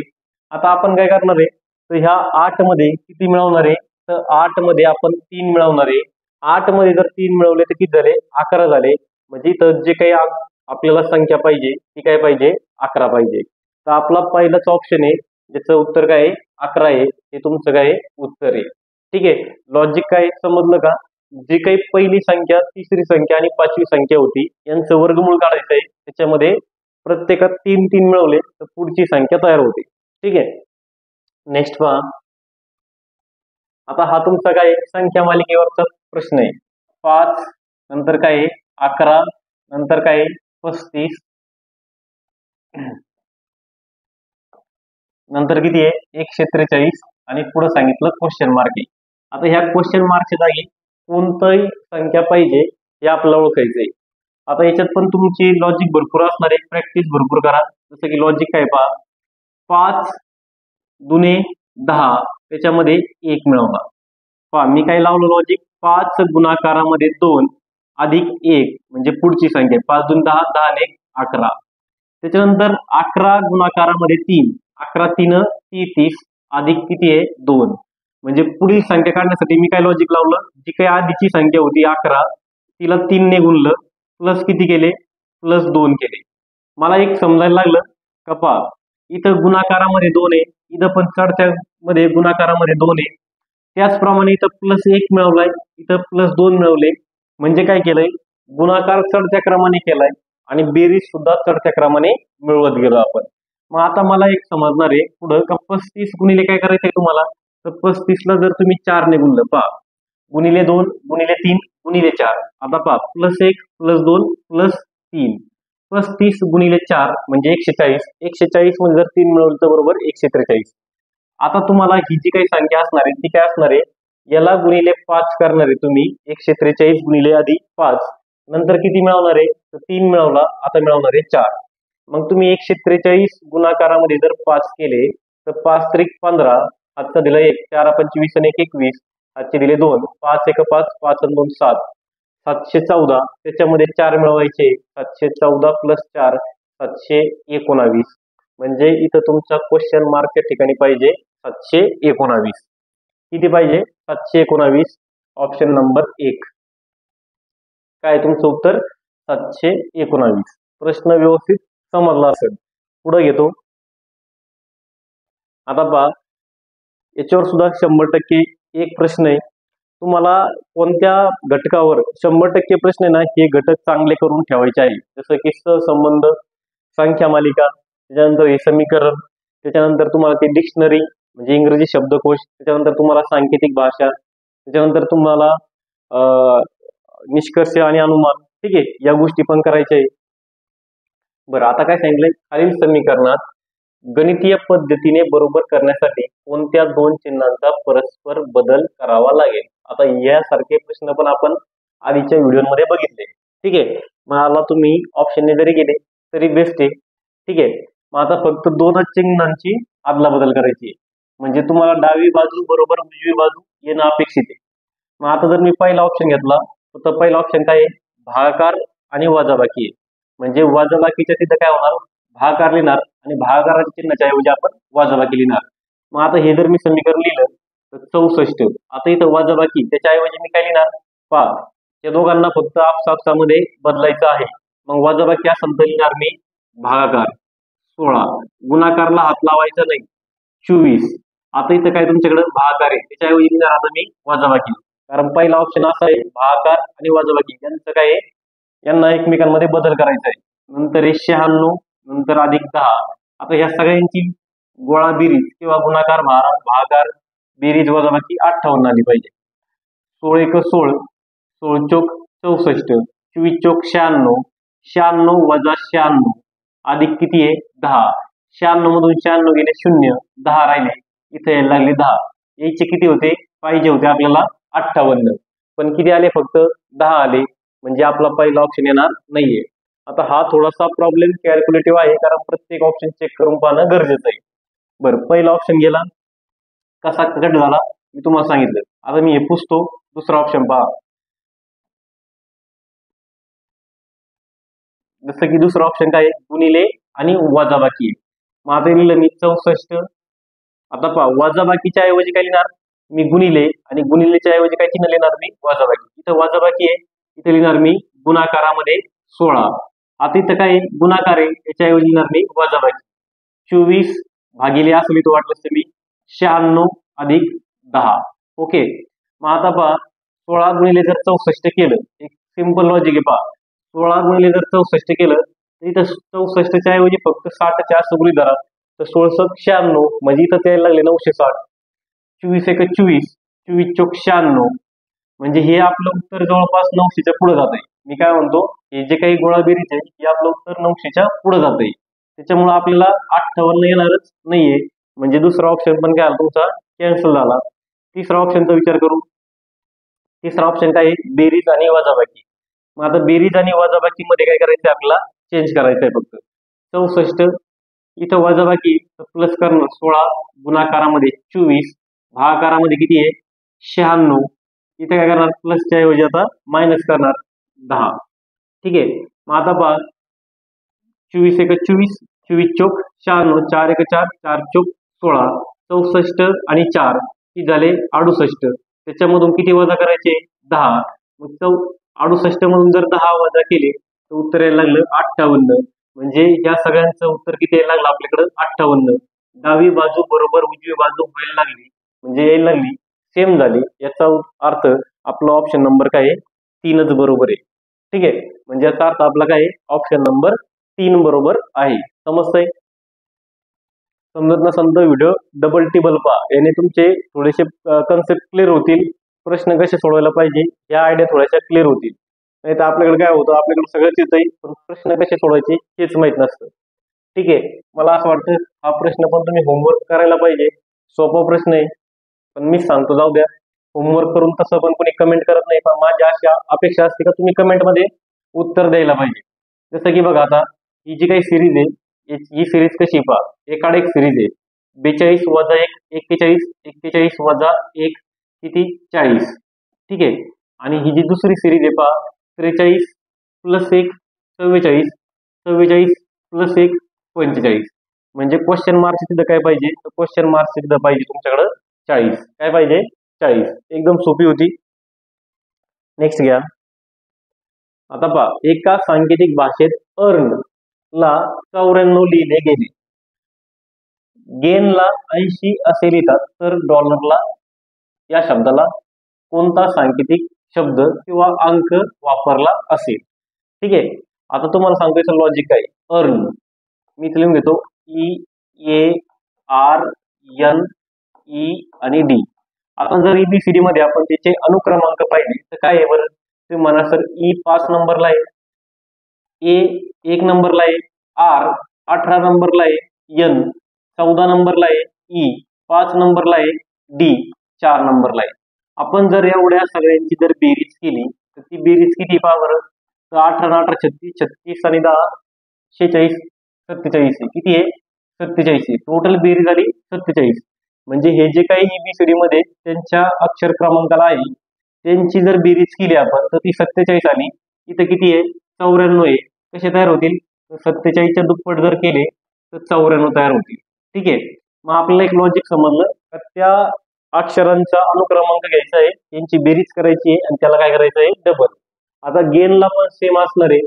आता आपण काय करणार आहे? तर ह्या 8 मध्ये किती मिळवणार आहे? तर 8 मध्ये आपण 3 मिळवणार आहे. 8 मध्ये जर 3 मिळवले तर किती झाले? 11 झाले. म्हणजे इथं जे काही आपल्याला संख्या पाहिजे ती काय पाहिजे? 11 पाहिजे. तर आपला पहिलाच ऑप्शन आहे ज्याचं उत्तर काय आहे? 11 आहे. हे तुमचं काय आहे? उत्तर आहे. ठीक आहे. लॉजिक काय समजलं का? जी काही पहिली संख्या, तिसरी संख्या आणि 5वी संख्या होती यांचं वर्गमूळ काढायचं आहे. त्याच्यामध्ये प्रत्येकात 3 3 मिळवले तर पुढची संख्या तयार होते. ठीक आहे. नेक्स्ट पहा. आता हा तुमचा काय संख्या मालिकेवरचा प्रश्न आहे. 5 नंतर काय 11 नंतर काय 35 नंतर किती आहे 143 आणि पुढे सांगितलं क्वेश्चन मार्क आहे. आता ह्या क्वेश्चन मार्कच्या जागी कोणतीही संख्या पाहिजे हे आपल्याला ओळखायचं आहे. आता याच्यात पण तुमची लॉजिक भरपूर असणार आहे. प्रॅक्टिस भरपूर करा. जसं की लॉजिक काय पहा 5 दुने 10 त्याच्यामध्ये 1 मिळवणार. पहा मी काय लावलं लॉजिक 5 गुणाकारामध्ये 2 अधिक 1 म्हणजे पुढची संख्या 5 2 10 10 आणि 1 11. त्याच्यानंतर 11 गुणाकारामध्ये 3 11 3 33 अधिक किती आहे 2 म्हणजे पुढील संख्या काढण्यासाठी मी काय लॉजिक लावलं, जी काही आधीची संख्या होती 11 तिला 3 ने गुणलं प्लस किती केले प्लस 2 केले. मला एक समजायला लागलं का पहा इथं गुणाकारामध्ये 2 आहे, इथं पण चढत्या मध्ये गुणाकारामध्ये 2 आहे, त्याचप्रमाणे इथं प्लस 1 मिळवलाय, इथं प्लस 2 मिळवले म्हणजे काय केलंय गुणाकार चढत्या क्रमाने केलाय आणि बेरीज सुद्धा चढत्या क्रमाने मिळवत गेलो आपण. मग आता मला एक समजणार आहे पुढं का 35 गुणिले काय करायचंय तुम्हाला, तर 35 ला जर तुम्ही 4 ने गुणलं पहा गुणिले 2 गुणिले 3 गुणिले 4 आता पहा प्लस 1 प्लस 2 प्लस 3 35 गुणिले 4 म्हणजे 140 140 मध्ये जर 3 मिळवलं तर बरोबर 143. आता तुम्हाला ही जी काही संख्या असणार आहे ती काय असणार आहे, याला गुणिले 5 करणार आहे तुम्ही 143 गुणिले आधी 5 नंतर किती मिळवणार आहे तर 3 मिळवला, आता मिळवणार आहे 4. मग तुम्ही 143 गुणाकारामध्ये जर 5 केले तर 5 त्रिक 15 हातचा दिला 1 4 25 आणि 1 21 हातचे दिले 2 5 1 5 5 आणि 2 7 714 त्याच्यामध्ये 4 मिळवायचे 714 प्लस 4 719 म्हणजे इथं तुमचा क्वेश्चन मार्क ठिकाणी पाहिजे 719. किती पाहिजे 719. ऑप्शन नंबर 1 काय तुमचं उत्तर 719. प्रश्न व्यवस्थित समजला असेल. पुढे घेतो. आता पहा याच्यावर सुद्धा 100% एक प्रश्न आहे, तुम्हाला कोणत्या घटकावर 100% प्रश्न आहे ना हे घटक चांगले करून ठेवायचे आहे. जसं की सहसंबंध, संख्या मालिका, त्याच्यानंतर हे समीकरण, त्याच्यानंतर तुम्हाला ते डिक्शनरी म्हणजे इंग्रजी शब्दकोश, त्याच्यानंतर तुम्हाला सांकेतिक भाषा, त्याच्यानंतर तुम्हाला निष्कर्ष आणि अनुमान. ठीक आहे, या गोष्टी पण करायच्या आहे. बरं आता काय सांगितलंय, खालील समीकरणात गणितीय पद्धतीने बरोबर करण्यासाठी कोणत्या दोन चिन्हांचा परस्पर बदल करावा लागेल. आता यासारखे प्रश्न पण आपण आधीच्या व्हिडिओमध्ये बघितले. ठीक आहे, मला तुम्ही ऑप्शनने जरी गेले तरी बेस्ट आहे. ठीक आहे, मग आता फक्त दोनच चिन्हांची आदला बदल करायची आहे म्हणजे तुम्हाला डावी बाजू बरोबर उजवी बाजू येणं अपेक्षित आहे. मग आता जर मी पहिला ऑप्शन घेतला तर पहिला ऑप्शन काय आहे भागाकार आणि वजाबाकी आहे. म्हणजे वजाबाकीच्या तिथे काय होणार भागाकार लिहिणार आणि भागाकाराच्या चिन्हाच्या ऐवजी आपण वजाबाकी लिहिणार. मग आता हे जर मी समीकरण लिहिलं तर 64 आता इथं वजाबाकी त्याच्याऐवजी मी काय लिहिणार पहा या दोघांना फक्त आपसामध्ये बदलायचं आहे. मग वजाबाकी असेल तर लिहिणार मी भागाकार 16 गुणाकारला हात लावायचा नाही 24. आता इथं काय तुमच्याकडे भागाकार आहे त्याच्याऐवजी लिहिणार आता मी वजाबाकी कारण पहिला ऑप्शन असा आहे भागाकार आणि वजाबाकी यांचं काय आहे यांना एकमेकांमध्ये बदल करायचा आहे. नंतर 96 नंतर अधिक 10 आता ह्या सगळ्यांची गोळा बेरीज किंवा गुणाकार भागाकार बेरीज वजाबाकी 58 आली पाहिजे. 16 1 16 16 चौक 64 24 चौक 96 96 वजा 96 अधिक किती आहे 10 96 मधून 96 गेले 0 10 राहिले इथे यायला लागले 10 यायचे किती होते पाहिजे होते आपल्याला 58 पण किती आले फक्त 10 आले म्हणजे आपला पहिला ऑप्शन येणार नाहीये. आता हा थोडासा प्रॉब्लेम कॅल्क्युलेटिव्ह आहे कारण प्रत्येक ऑप्शन चेक करून पाहणं गरजेचं आहे. बरं पहिला ऑप्शन गेला कसा कट झाला मी तुम्हाला सांगितलं. आता मी हे पुसतो दुसरा ऑप्शन पहा. जसं की दुसरा ऑप्शन काय गुणिले आणि वजाबाकी. मग आता लिहिलं मी 64 आता पहा वजाबाकीच्या ऐवजी काय लिहिणार मी गुणिले आणि गुणिलेच्या ऐवजी काय चिन्ह लिहिणार मी वजाबाकी. इथं वजाबाकी आहे इथे लिहिणार मी गुणाकारामध्ये 16. आता इथं काय गुणाकार आहे याच्याऐवजी लिहिणार मी वजाबाकी 24 भागिले असं लिहितो वाटलं तर मी 96 अधिक 10. ओके मग आता पहा 16 गुणिले जर 64 केलं एक सिंपल लॉजिक आहे पहा 16 गुणिले जर 64 केलं तर इथं 64च्या ऐवजी फक्त 60च्या असं गृहीत धरा तर 16 96 म्हणजे इथं त्याला लागले 960 24 1 24 24 चौक 96 म्हणजे हे आपलं उत्तर जवळपास 900च्या पुढे जात आहे. मी काय म्हणतो हे जे काही गोळाबेरीज आहे हे आपलं उत्तर 900च्या पुढे जात आहे त्याच्यामुळे आपल्याला 58 येणारच नाहीये म्हणजे दुसरा ऑप्शन पण काय तुमचा कॅन्सल झाला. तिसरा ऑप्शनचा विचार करू. तिसरा ऑप्शन काय आहे बेरीज आणि वजाबाकी. मग आता बेरीज आणि वजाबाकी मध्ये काय करायचं आपल्याला चेंज करायचं आहे फक्त 64 इथं वजाबाकी प्लस करणं 16 गुणाकारामध्ये 24 भागाकारामध्ये किती आहे 96 इथे काय करणार, प्लसच्या ऐवजी आता मायनस करणार 10. ठीक आहे. मग आता पहा 24 एक 24, 24 चोक 96, 4 एक 4, 4 चोक 16, 64 आणि 4 किती झाले 68. त्याच्यामधून किती वजा करायचे 10. मग 68 मधून जर 10 वजा केले तर उत्तर यायला लागलं 58. म्हणजे या सगळ्यांचं उत्तर किती यायला लागलं आपल्याकडं 58. डावी बाजू बरोबर उजवी बाजू व्हायला लागली म्हणजे यायला लागली सेम झाली. याचा अर्थ आपला ऑप्शन नंबर काय आहे 3च बरोबर आहे. ठीक आहे. म्हणजे याचा अर्थ आपला काय आहे ऑप्शन नंबर 3 बरोबर आहे. समजतंय? समजत नसेल तर व्हिडिओ डबल टिबल पहा, याने तुमचे थोडेसे कन्सेप्ट क्लिअर होतील. प्रश्न कसे सोडवायला पाहिजे या आयडिया थोड्याशा क्लिअर होतील. नाही तर आपल्याकडे काय होतं, आपल्याकडे सगळंच येतंय पण प्रश्न कसे सोडवायचे हेच माहित नसतं. ठीक आहे. मला असं वाटतं हा प्रश्न पण तुम्ही होमवर्क करायला पाहिजे. सोपा प्रश्न आहे पण मी सांगतो जाऊ द्या, होमवर्क करून तसं पण कोणी कमेंट करत नाही, पण माझी अशी अपेक्षा असते का तुम्ही कमेंटमध्ये उत्तर द्यायला पाहिजे. जसं की बघा आता ही जी काही सिरीज आहे ही सिरीज कशी पहा, एकाड एक सिरीज आहे. 42 वजा 1 41, 41 वजा 1 किती 40. ठीक आहे. आणि ही जी दुसरी सिरीज आहे पहा 43 प्लस 1 44, 44 प्लस 1 45. म्हणजे क्वेश्चन मार्क तिथं काय पाहिजे, तर क्वेश्चन मार्क तिथं पाहिजे तुमच्याकडं 40. काय पाहिजे 40. एकदम सोपी होती. नेक्स्ट घ्या. आता पहा एका सांकेतिक भाषेत अर्न ला 94 लिहिले गेले, गेनला 80 असे लिहितात, तर डॉलरला या शब्दाला कोणता सांकेतिक शब्द किंवा अंक वापरला असेल. ठीक आहे. आता तुम्हाला सांगतो याचं लॉजिक काय. अर्न मी इथे लिहून घेतो EARNE आणि डी. आता जर EBCD मध्ये आपण त्याचे अनुक्रमांक पाहिले तर काय आहे बरं, तुम्ही म्हणा सर E 5 नंबरला आहे, A 1 नंबरला आहे, R 18 नंबरला आहे, N 14 नंबरला आहे, E 5 नंबरला आहे, D 4 नंबरला आहे. आपण जर एवढ्या सगळ्यांची जर बेरीज केली तर ती बेरीज किती पहा बरं, तर 18 18 36, 36 आणि 10 46, 47 किती आहे 47. टोटल बेरीज झाली 47. म्हणजे हे जे काही EBCD मध्ये त्यांच्या अक्षर क्रमांकाला आहे त्यांची जर बेरीज केली आपण तर ती 47 आली. इथं किती आहे 94 आहे. कसे तयार होतील, 47च्या दुप्पट जर केले तर 94 तयार होतील. ठीक आहे. मग आपल्याला एक लॉजिक समजलं तर त्या अक्षरांचा अनुक्रमांक घ्यायचा आहे, यांची बेरीज करायची आहे आणि त्याला काय करायचं आहे डबल. आता गेनला पण सेम असणार आहे.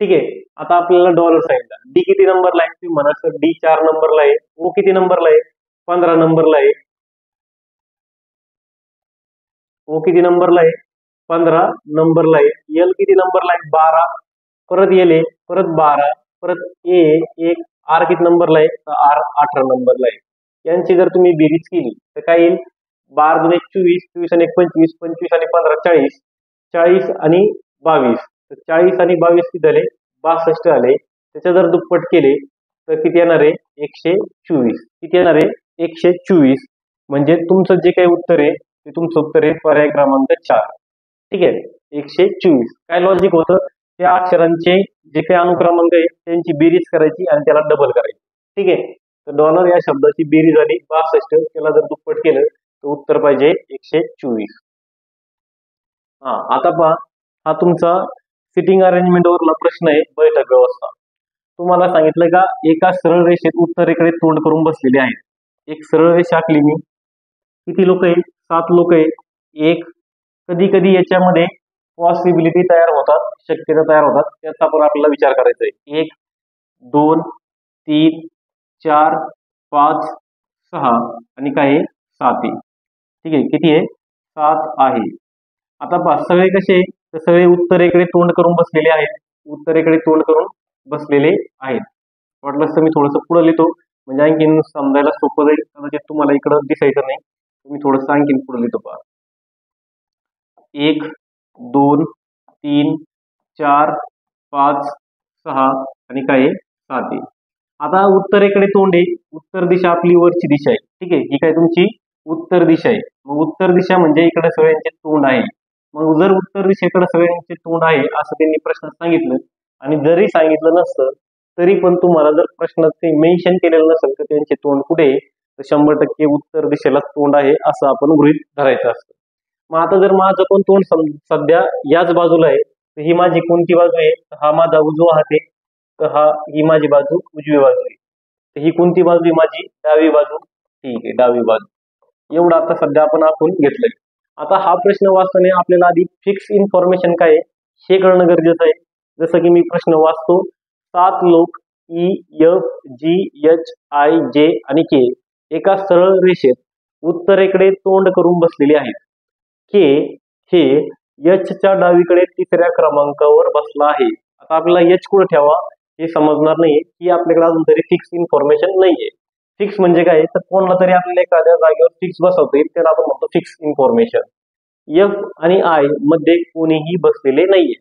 ठीक आहे. आता आपल्याला डॉलर सांगितला, डी किती नंबरला आहे, तुम्ही म्हणा सर डी 4 नंबरला आहे, ओ किती नंबरला आहे 15 नंबरला आहे, ओ किती नंबरला आहे 15 नंबरला आहे, एल किती नंबरला आहे 12, परत एल आहे परत 12, परत ए एक, आर किती नंबरला आहे तर आर 18 नंबरला आहे. यांची जर तुम्ही बेरीज केली तर काय येईल 12 2 24, 24 आणि 25, 25 आणि 15 40, 40 आणि 22, तर 40 आणि 22 किती झाले 62 आले. त्याच्या जर दुप्पट केले तर किती येणार आहे 124. किती येणार आहे 124. म्हणजे तुमचं जे काही उत्तर आहे ते तुमचं उत्तर आहे पर्याय क्रमांक 4. ठीक आहे. 124. काय लॉजिक होतं, त्या अक्षरांचे जे काही अनुक्रमांक आहे त्यांची बेरीज करायची आणि त्याला डबल करायची. ठीक आहे. तर डॉलर या शब्दाची बेरीज झाली 62, त्याला जर दुप्पट केलं तर उत्तर पाहिजे 124. आता पहा हा तुमचा सिटिंग अरेंजमेंट वरला प्रश्न आहे, बैठक व्यवस्था. तुम्हाला सांगितलं का एका सरळ रेषेत उत्तरेकडे तोंड करून बसलेले आहेत. एक सरळ रेषा आखली मी, किती लोक आहे 7 लोक आहे. एक कधी कधी याच्यामध्ये पॉसिबिलिटी तयार होतात, शक्यता तयार होतात, त्याचा पण आपल्याला विचार करायचा आहे. 1 2 3 4 5 6 आणि काय 7 आहे. ठीक आहे. किती आहे 7 आहे. आता पहा सगळे कसे तर सगळे उत्तरेकडे तोंड करून बसलेले आहेत, उत्तरेकडे तोंड करून बसलेले आहेत. वाटलं तर मी थोडंसं पुढे लिहितो म्हणजे आणखीन समजायला सोपं जाईल. कदाचित तुम्हाला इकडं दिसायचं नाही, तुम्ही थोडंसं आणखीन पुढे लिहितो पहा. 1 2 3 4 5 6 आणि काय 7 आहे. आता उत्तरेकडे तोंड आहे, उत्तर दिशा आपली वरची दिशा आहे. ठीक आहे. ही काय तुमची उत्तर दिशा आहे. मग उत्तर दिशा म्हणजे इकडे सगळ्यांचे तोंड आहे. मग जर उत्तर दिशेकडे सगळ्यांचे तोंड आहे असं त्यांनी प्रश्न सांगितलं आणि जरी सांगितलं नसतं तरी पण तुम्हाला जर प्रश्नात ते मेन्शन केलेलं नसेल तर त्यांचे तोंड कुठे आहे तर 100% उत्तर दिशेला तोंड आहे असं आपण गृहीत धरायचं असतं. मग आता जर माझं पण तोंड सध्या याच बाजूला आहे, तर ही माझी कोणती बाजू आहे? तर हा माझा उजवा हात आहे, तर ही माझी बाजू उजवी बाजू आहे. तर ही कोणती बाजू आहे माझी? डावी बाजू. ठीक आहे, डावी बाजू. एवढं आता सध्या आपण घेतलंय. आता हा प्रश्न वाचताना आपल्याला आधी फिक्स इन्फॉर्मेशन काय आहे हे कळणं गरजेचं आहे. जसं की मी प्रश्न वाचतो, 7 लोक E, F, G, H, I, J आणि के एका सरळ रेषेत उत्तरेकडे तोंड करून बसलेले आहेत. के हे एच च्या डावीकडे 3ऱ्या क्रमांकावर बसला आहे. आता आपल्याला एच कुठे ठेवा हे समजणार नाहीये, की आपल्याकडे अजून तरी फिक्स इन्फॉर्मेशन नाहीये. फिक्स म्हणजे काय? तर कोणाला तरी आपल्याला एखाद्या जागेवर फिक्स बसवता येईल, त्याला आपण म्हणतो फिक्स इन्फॉर्मेशन. एफ आणि आय मध्ये कोणीही बसलेले नाहीये.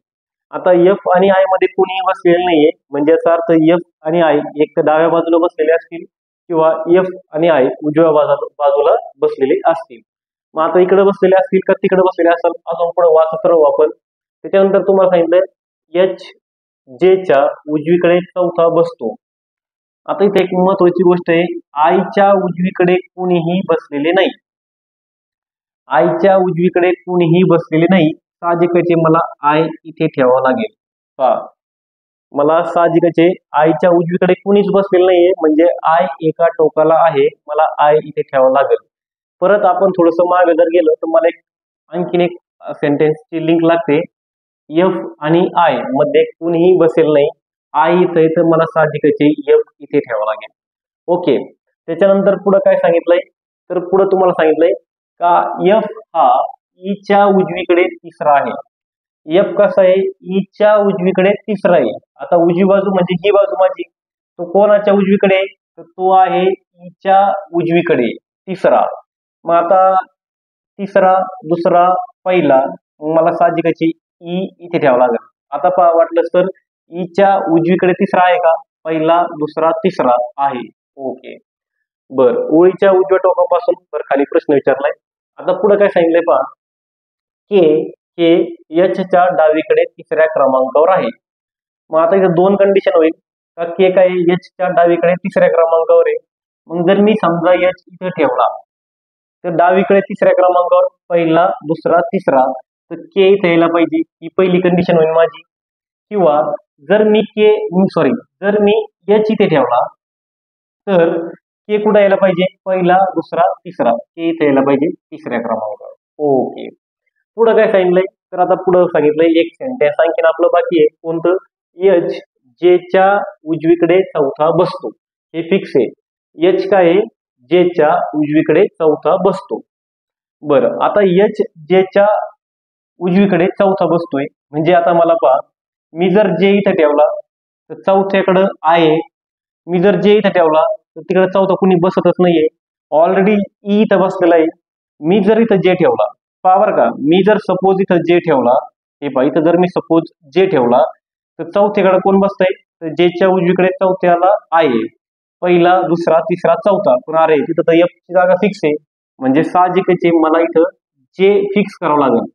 आता एफ आणि आय मध्ये कोणीही बसलेले नाहीये म्हणजे याचा अर्थ एफ आणि आय एक तर डाव्या बाजूला बसलेले असतील किंवा एफ आणि आय उजव्या बाजूला बसलेले असतील. मग आता इकडे बसलेले असतील का तिकडे बसलेले असेल, अजून पुढे वाचत राहू आपण. त्याच्यानंतर तुम्हाला सांगितलं एच जे च्या उजवीकडे चौथा बसतो. आता इथे एक महत्वाची गोष्ट आहे, आयच्या उजवीकडे कोणीही बसलेले नाही. आयच्या उजवीकडे कोणीही बसलेले नाही. साहजिकच मला आय इथे ठेवावं लागेल. मला साहजिकच आयच्या उजवीकडे कोणीच बसलेलं नाहीये म्हणजे आय एका टोकाला आहे, मला आय इथे ठेवावं लागेल. परत आपण थोडस मागे जर गेलो तर मला आणखीन एक सेंटेन्सची लिंक लागते. एफ आणि आय मध्ये कोणीही बसेल नाही, आय इथे तर मला साहजिकच एफ इथे ठेवावं लागेल. ओके, त्याच्यानंतर पुढे काय सांगितलंय? तर पुढे तुम्हाला सांगितलंय का एफ हा ईच्या उजवीकडे तिसरा आहे. एफ कसा आहे? ईच्या उजवीकडे तिसरा आहे. आता उजवी बाजू म्हणजे ही बाजू माझी, तो कोणाच्या उजवीकडे? तर तो आहे ईच्या उजवीकडे तिसरा. मग आता तिसरा, दुसरा, पहिला, मला साहजिकच ई इथे ठेवावं लागेल. आता वाटलं तर ईच्या उजवीकडे तिसरा आहे का? पहिला, दुसरा, तिसरा आहे. ओके, बर. ओळीच्या उजव्या टोकापासून खाली प्रश्न विचारलाय. आता पुढे काय सांगितलंय पहा, के हे एच च्या डावीकडे 3ऱ्या क्रमांकावर आहे. मग आता इथे दोन कंडिशन होईल का के काय एच च्या डावीकडे 3ऱ्या क्रमांकावर आहे. मग जर मी समजा एच इथे ठेवला तर डावीकडे 3ऱ्या क्रमांकावर पहिला, दुसरा, तिसरा, तर के इथे यायला पाहिजे. ही पहिली कंडिशन होईल माझी. किंवा जर मी जर मी एच इथे ठेवला तर के कुठे यायला पाहिजे? पहिला, दुसरा, तिसरा, के इथे यायला पाहिजे 3ऱ्या क्रमांकावर. ओके, पुढे काय सांगितलंय? तर आता पुढे सांगितलंय एक सेंटेन्स आणखीन आपलं बाकी आहे. कोणतं? एच जे च्या उजवीकडे चौथा बसतो. हे फिक्स आहे. एच काय आहे? जे च्या उजवीकडे चौथा बसतो. बरं, आता एच जे च्या उजवीकडे चौथा बसतोय म्हणजे आता मला पहा, मी जर जे इथे ठेवला तर चौथ्याकडं आहे. मी जर जे इथे ठेवला तर तिकडे चौथा कुणी बसतच नाहीये, ऑलरेडी ई इथं बसलेला आहे. मी जर इथं जे ठेवला, पावर का, मी जर सपोज इथं जे ठेवला, हे पहा इथं जर मी सपोज जे ठेवला तर चौथ्याकडे कोण बसतंय? तर जेच्या उजवीकडे चौथ्याला आहे. पहिला, दुसरा, तिसरा, चौथा. पण अरे तिथं तर एफ ची जागा फिक्स आहे म्हणजे साहजिकच मला इथं जे फिक्स करावं लागेल.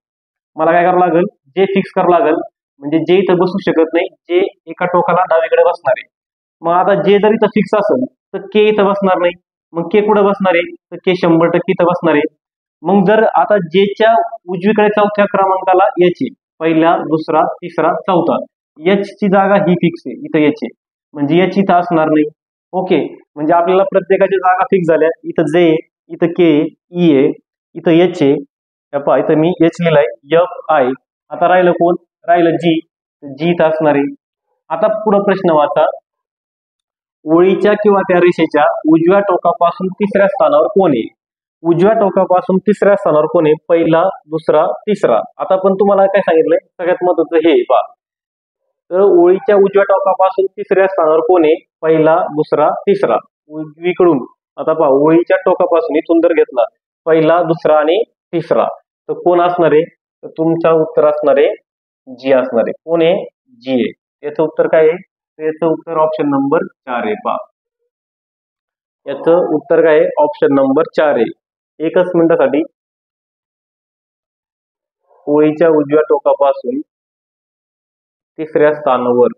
मला काय करावं लागेल? जे फिक्स करावं लागेल. म्हणजे जे इथं बसू शकत नाही, जे एका टोकाला डावीकडे बसणार आहे. मग आता जे जर इथं फिक्स असेल तर के इथं बसणार नाही. मग के कुठे बसणार आहे? तर के 100% इथं बसणार आहे. मग जर आता जेच्या उजवीकडे चौथ्या क्रमांकाला एच आहे, पहिला, दुसरा, तिसरा, चौथा, एच ची जागा ही फिक्स आहे, इथं एच आहे म्हणजे एच इथं असणार नाही. ओके, म्हणजे आपल्याला प्रत्येकाची जागा फिक्स झाल्या. इथं जे, इथं के, ई आहे, इथं एच आहे. इथं मी एच लिहिलाय, एफ आय. आता राहिलं कोण? राहिलं जी. जी इथं असणार आहे. आता पुढे प्रश्न वाचा, ओळीच्या किंवा त्या रेषेच्या उजव्या टोकापासून 3ऱ्या स्थानावर कोण आहे? उजव्या टोकापासून 3ऱ्या स्थानावर कोण आहे? पहिला, दुसरा, तिसरा. आता पण तुम्हाला काय सांगितलंय? सगळ्यात महत्वाचं हे पहा, तर ओळीच्या उजव्या टोकापासून 3ऱ्या स्थानावर कोण आहे? पहिला, दुसरा, तिसरा. उजवीकडून आता पहा, ओळीच्या टोकापासून इथून जर घेतला पहिला, दुसरा आणि तिसरा, तर कोण असणार आहे? तर तुमचं उत्तर असणार आहे जी असणार आहे. कोण आहे? जी आहे. याचं उत्तर काय आहे? याचं उत्तर ऑप्शन नंबर 4 आहे. पहा, याचं उत्तर काय आहे? ऑप्शन नंबर 4 आहे. एकच मिनिटासाठी ओळीच्या उजव्या टोकापासून 3ऱ्या स्थानावर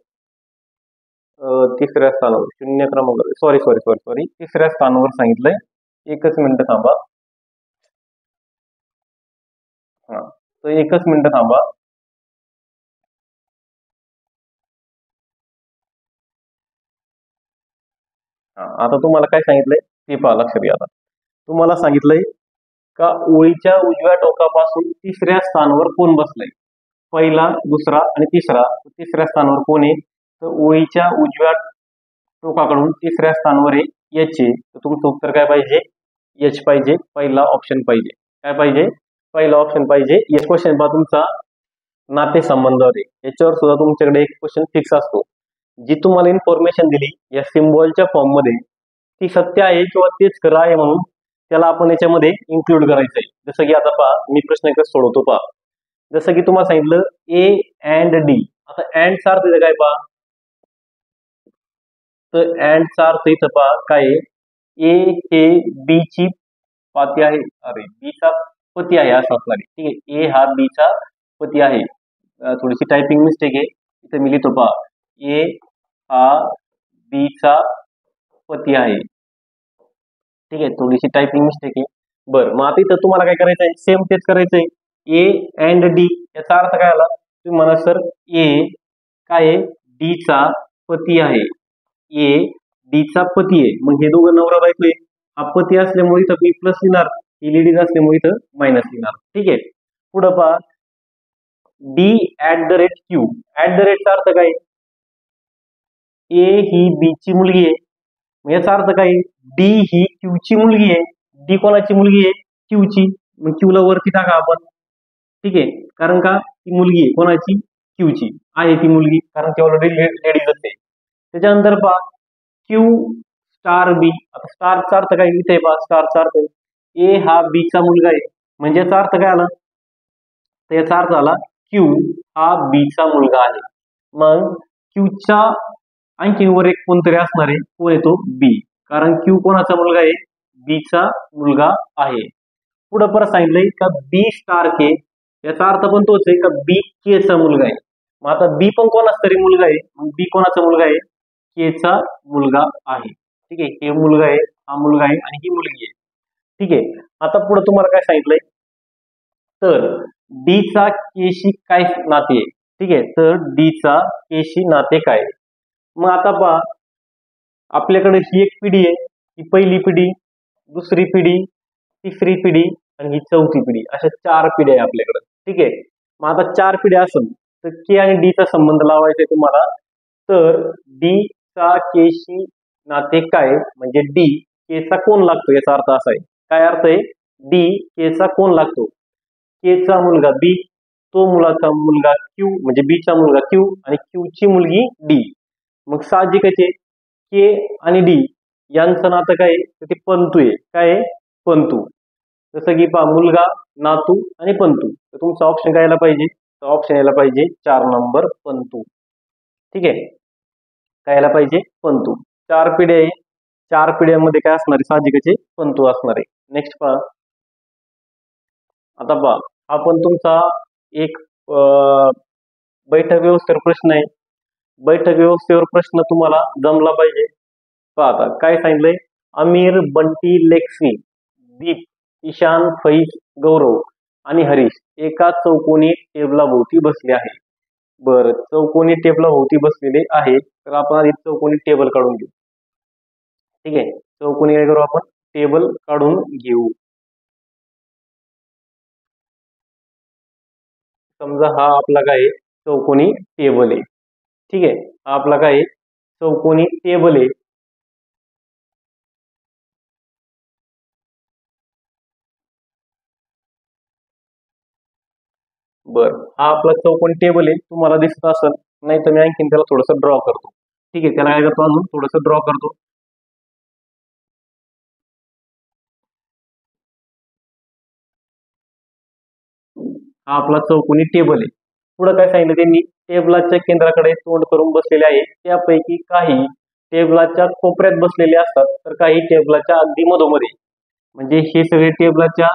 0 क्रमांक, सॉरी 3ऱ्या स्थानावर सांगितलंय. एकच मिनिट थांबा. तर एकच मिनिट थांबा. आता तुम्हाला काय सांगितलंय ते पहा, लक्षात घ्या. आता तुम्हाला सांगितलंय का ओळीच्या उजव्या टोकापासून तिसऱ्या स्थानावर कोण बसलाय. पहिला, दुसरा आणि तिसरा. तिसऱ्या स्थानावर कोण आहे, तर ओळीच्या उजव्या टोकाकडून तिसऱ्या स्थानावर आहे एच आहे. तर तुमचं उत्तर काय पाहिजे, एच पाहिजे. पहिला ऑप्शन पाहिजे. काय पाहिजे, पहिला ऑप्शन पाहिजे. एच. क्वेश्चन पहा तुमचा नातेसंबंधावर आहे. याच्यावर सुद्धा तुमच्याकडे एक क्वेश्चन फिक्स असतो. जी तुम्हाला इन्फॉर्मेशन दिली या सिम्बॉलच्या फॉर्म मध्ये ती सत्य आहे किंवा तेच खरं आहे म्हणून त्याला आपण याच्यामध्ये इन्क्लूड करायचं आहे. जसं की आता पहा, मी प्रश्न कसं सोडवतो पहा. जसं की तुम्हाला सांगितलं ए अँड डी. आता अँडचा अर्थ इथं काय पहा, तर अँडचा अर्थ इथं पहा काय आहे, ए हे बी ची पाती आहे, अरे बी चा पती आहे असं असणार आहे. ठीक आहे, ए हा बी चा पती आहे. थोडीशी टायपिंग मिस्टेक आहे, इथं मी लिहितो पहा, ए हा बी चा पती आहे. ठीक आहे, थोडीशी टायपिंग मिस्टेक आहे. बरं, मग आता इथं तुम्हाला काय करायचं आहे, सेम तेच करायचंय. ए अँड डी याचा अर्थ काय आला, तुम्ही म्हणा सर ए काय आहे, डी चा पती आहे. ए डी चा पती आहे, मग हे दोघं नवरा बायको आहे. हा पती असल्यामुळे इथं मी प्लस लिहिणार, ही लेडीज असल्यामुळे इथं मायनस लिहिणार. ठीक आहे, पुढं पहा, D at the rate Q. At the रेटचा अर्थ काय, ए ही बी ची मुलगी आहे. मग याचा अर्थ काय, डी ही क्यू ची मुलगी आहे. डी कोणाची मुलगी आहे, क्यू ची. मग क्यू ला वरती टाका आपण. ठीक आहे, कारण का ती मुलगी आहे कोणाची, क्यू ची आहे ती मुलगी, कारण ती ऑलरेडी लेडीज आहे. त्याच्यानंतर पहा क्यू स्टार बी. आता स्टारचा अर्थ काय, इथे पहा स्टारचा अर्थ ए हा बी चा मुलगा आहे. म्हणजे याचा अर्थ काय आला, तर याचा अर्थ आला क्यू हा बी चा मुलगा आहे. मग क्यूच्या आणखी वर एक कोणतरी असणार आहे, कोण येतो, बी. कारण क्यू कोणाचा मुलगा आहे, बी चा मुलगा आहे. पुढे परत सांगितलंय का बी स्टार के. याचा अर्थ पण तोच आहे का बी के चा मुलगा आहे. मग आता बी पण कोणाचा तरी मुलगा आहे, मग बी कोणाचा मुलगा आहे, के चा मुलगा आहे. ठीक आहे, हे मुलगा आहे, हा मुलगा आहे आणि ही मुलगी आहे. ठीक आहे, आता पुढे तुम्हाला काय सांगितलंय, तर डी चा केशी काय नाते आहे. ठीक आहे, तर डी चा केशी नाते काय. मग आता पहा, आपल्याकडे ही एक पिढी आहे, ही पहिली पिढी, दुसरी पिढी, तिसरी पिढी आणि ही चौथी पिढी, अशा 4 पिढ्या आहे आपल्याकडे. ठीक आहे, मग आता 4 पिढ्या असेल तर के आणि डी चा संबंध लावायचा आहे तुम्हाला. तर डी चा केशी नाते काय, म्हणजे डी के चा कोण लागतो, याचा अर्थ असा आहे. काय अर्थ आहे, डी के चा कोण लागतो, के चा मुलगा बी, तो मुलाचा मुलगा क्यू, म्हणजे बी चा मुलगा क्यू आणि क्यू ची मुलगी डी. मग साहजिकच आहे के आणि डी यांचं नातं काय आहे, तर ते पंतू आहे. काय आहे, पंतू. जसं की पहा, मुलगा, नातू आणि पंतू. तर तुमचा ऑप्शन काय यायला पाहिजे, तर ऑप्शन यायला पाहिजे 4 नंबर पंतू. ठीक आहे, काय यायला पाहिजे, पंतू. 4 पिढ्या आहे, 4 पिढ्यांमध्ये काय असणार आहे, साहजिकच आहे पंतू असणार आहे. नेक्स्ट पहा, आता पहा आपण तुमचा एक बैठक व्यवस्थेवर प्रश्न आहे. बैठक व्यवस्थेवर प्रश्न तुम्हाला जमला पाहिजे. पहा आता काय सांगितलंय, अमीर, बंटी, लेक्सी, दीप, ईशान, फैज, गौरव आणि हरीश एका चौकोनी टेबलाभोवती बसले आहे. बरं, चौकोनी टेबलाभोवती बसलेले आहे, तर आपण आधी चौकोनी टेबल काढून घेऊ. ठीक आहे, चौकोनी काय करू आपण, टेबल काढून घेऊ. समजा हा आपला काय चौकोनी टेबल आहे. ठीक आहे, हा आपला काय चौकोनी टेबल आहे. बर, हा आपला चौकोनी टेबल आहे, तुम्हाला दिसत असेल, नाही तर मी आणखीन त्याला थोडंसं ड्रॉ करतो. ठीक आहे, त्याला काय करतो, अजून थोडंसं ड्रॉ करतो. हा आपला चौकोनी टेबल आहे. पुढे काय सांगितलं त्यांनी, टेबलाच्या केंद्राकडे तोंड करून बसलेले आहे. त्यापैकी काही टेबलाच्या कोपऱ्यात बसलेले असतात, तर काही टेबलाच्या अगदी मधोमध. म्हणजे हे सगळे टेबलाच्या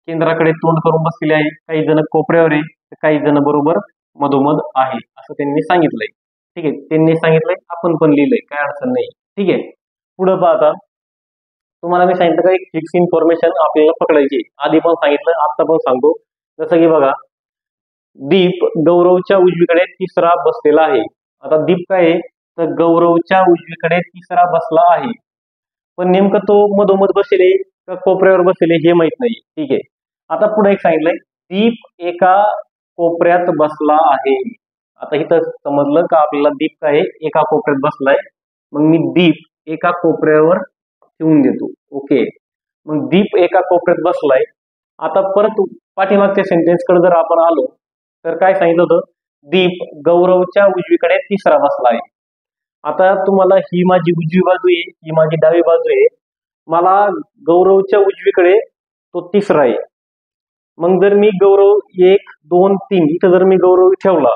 केंद्राकडे तोंड करून बसलेले आहे. काही जण कोपऱ्यावर आहे, तर काही जण बरोबर मधोमध आहे, असं त्यांनी सांगितलंय. ठीक आहे, त्यांनी सांगितलंय, आपण पण लिहिलंय, काय अडचण नाही. ठीक आहे, पुढे पाहता तुम्हाला मी सांगितलं का एक फिक्स इन्फॉर्मेशन आपल्याला पकडायची. आधी पण सांगितलं, आता पण सांगतो जसं की बघा, दीप गौरवच्या उजवीकडे तिसरा बसलेला आहे. आता दीप काय आहे, तर गौरवच्या उजवीकडे तिसरा बसला आहे. पण नेमकं तो मधोमध बसले का कोपऱ्यावर बसले हे माहित नाही. ठीक आहे, आता पुढे एक सांगितलंय, दीप एका कोपऱ्यात बसला आहे. आता इथं समजलं का आपल्याला दीप काय आहे, एका कोपऱ्यात बसलाय. मग मी दीप एका कोपऱ्यावर ठेवून देतो. ओके, मग दीप एका कोपऱ्यात बसलाय. आता परत पाठीमागच्या सेंटेन्स कडे जर आपण आलो तर काय सांगितलं होतं, दीप गौरवच्या उजवीकडे तिसरा बसला आहे. आता तुम्हाला ही माझी उजवी बाजू आहे, ही माझी डावी बाजू आहे. मला गौरवच्या उजवीकडे तो तिसरा आहे. मग जर मी गौरव 1 2 3 इथं जर मी गौरव ठेवला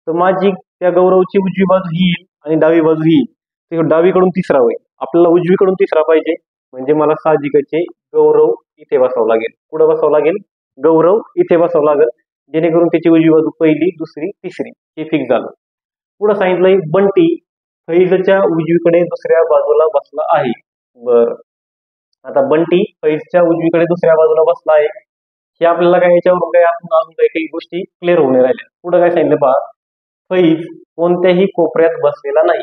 तर माझी त्या गौरवची उजवी बाजू ही आणि डावी बाजू ही, तर डावीकडून तिसरा होईल. आपल्याला उजवीकडून तिसरा पाहिजे, म्हणजे मला साहजिकच गौरव इथे बसावं लागेल. पुढे बसावं लागेल, गौरव इथे बसावं लागेल, जेणेकरून त्याची उजवी बाजू पहिली दुसरी तिसरी हे फिक्स झालं. पुढे सांगितलंय, बंटी फैजच्या उजवीकडे दुसऱ्या बाजूला बसला आहे. बर, आता बंटी फैजच्या उजवीकडे दुसऱ्या बाजूला बसला आहे. हे आपल्याला काय, याच्यावरून काय आपण अजून काही गोष्टी क्लिअर होऊन राहिल्या. पुढे काय सांगितलं पहा, फैज कोणत्याही कोपऱ्यात बसलेला नाही.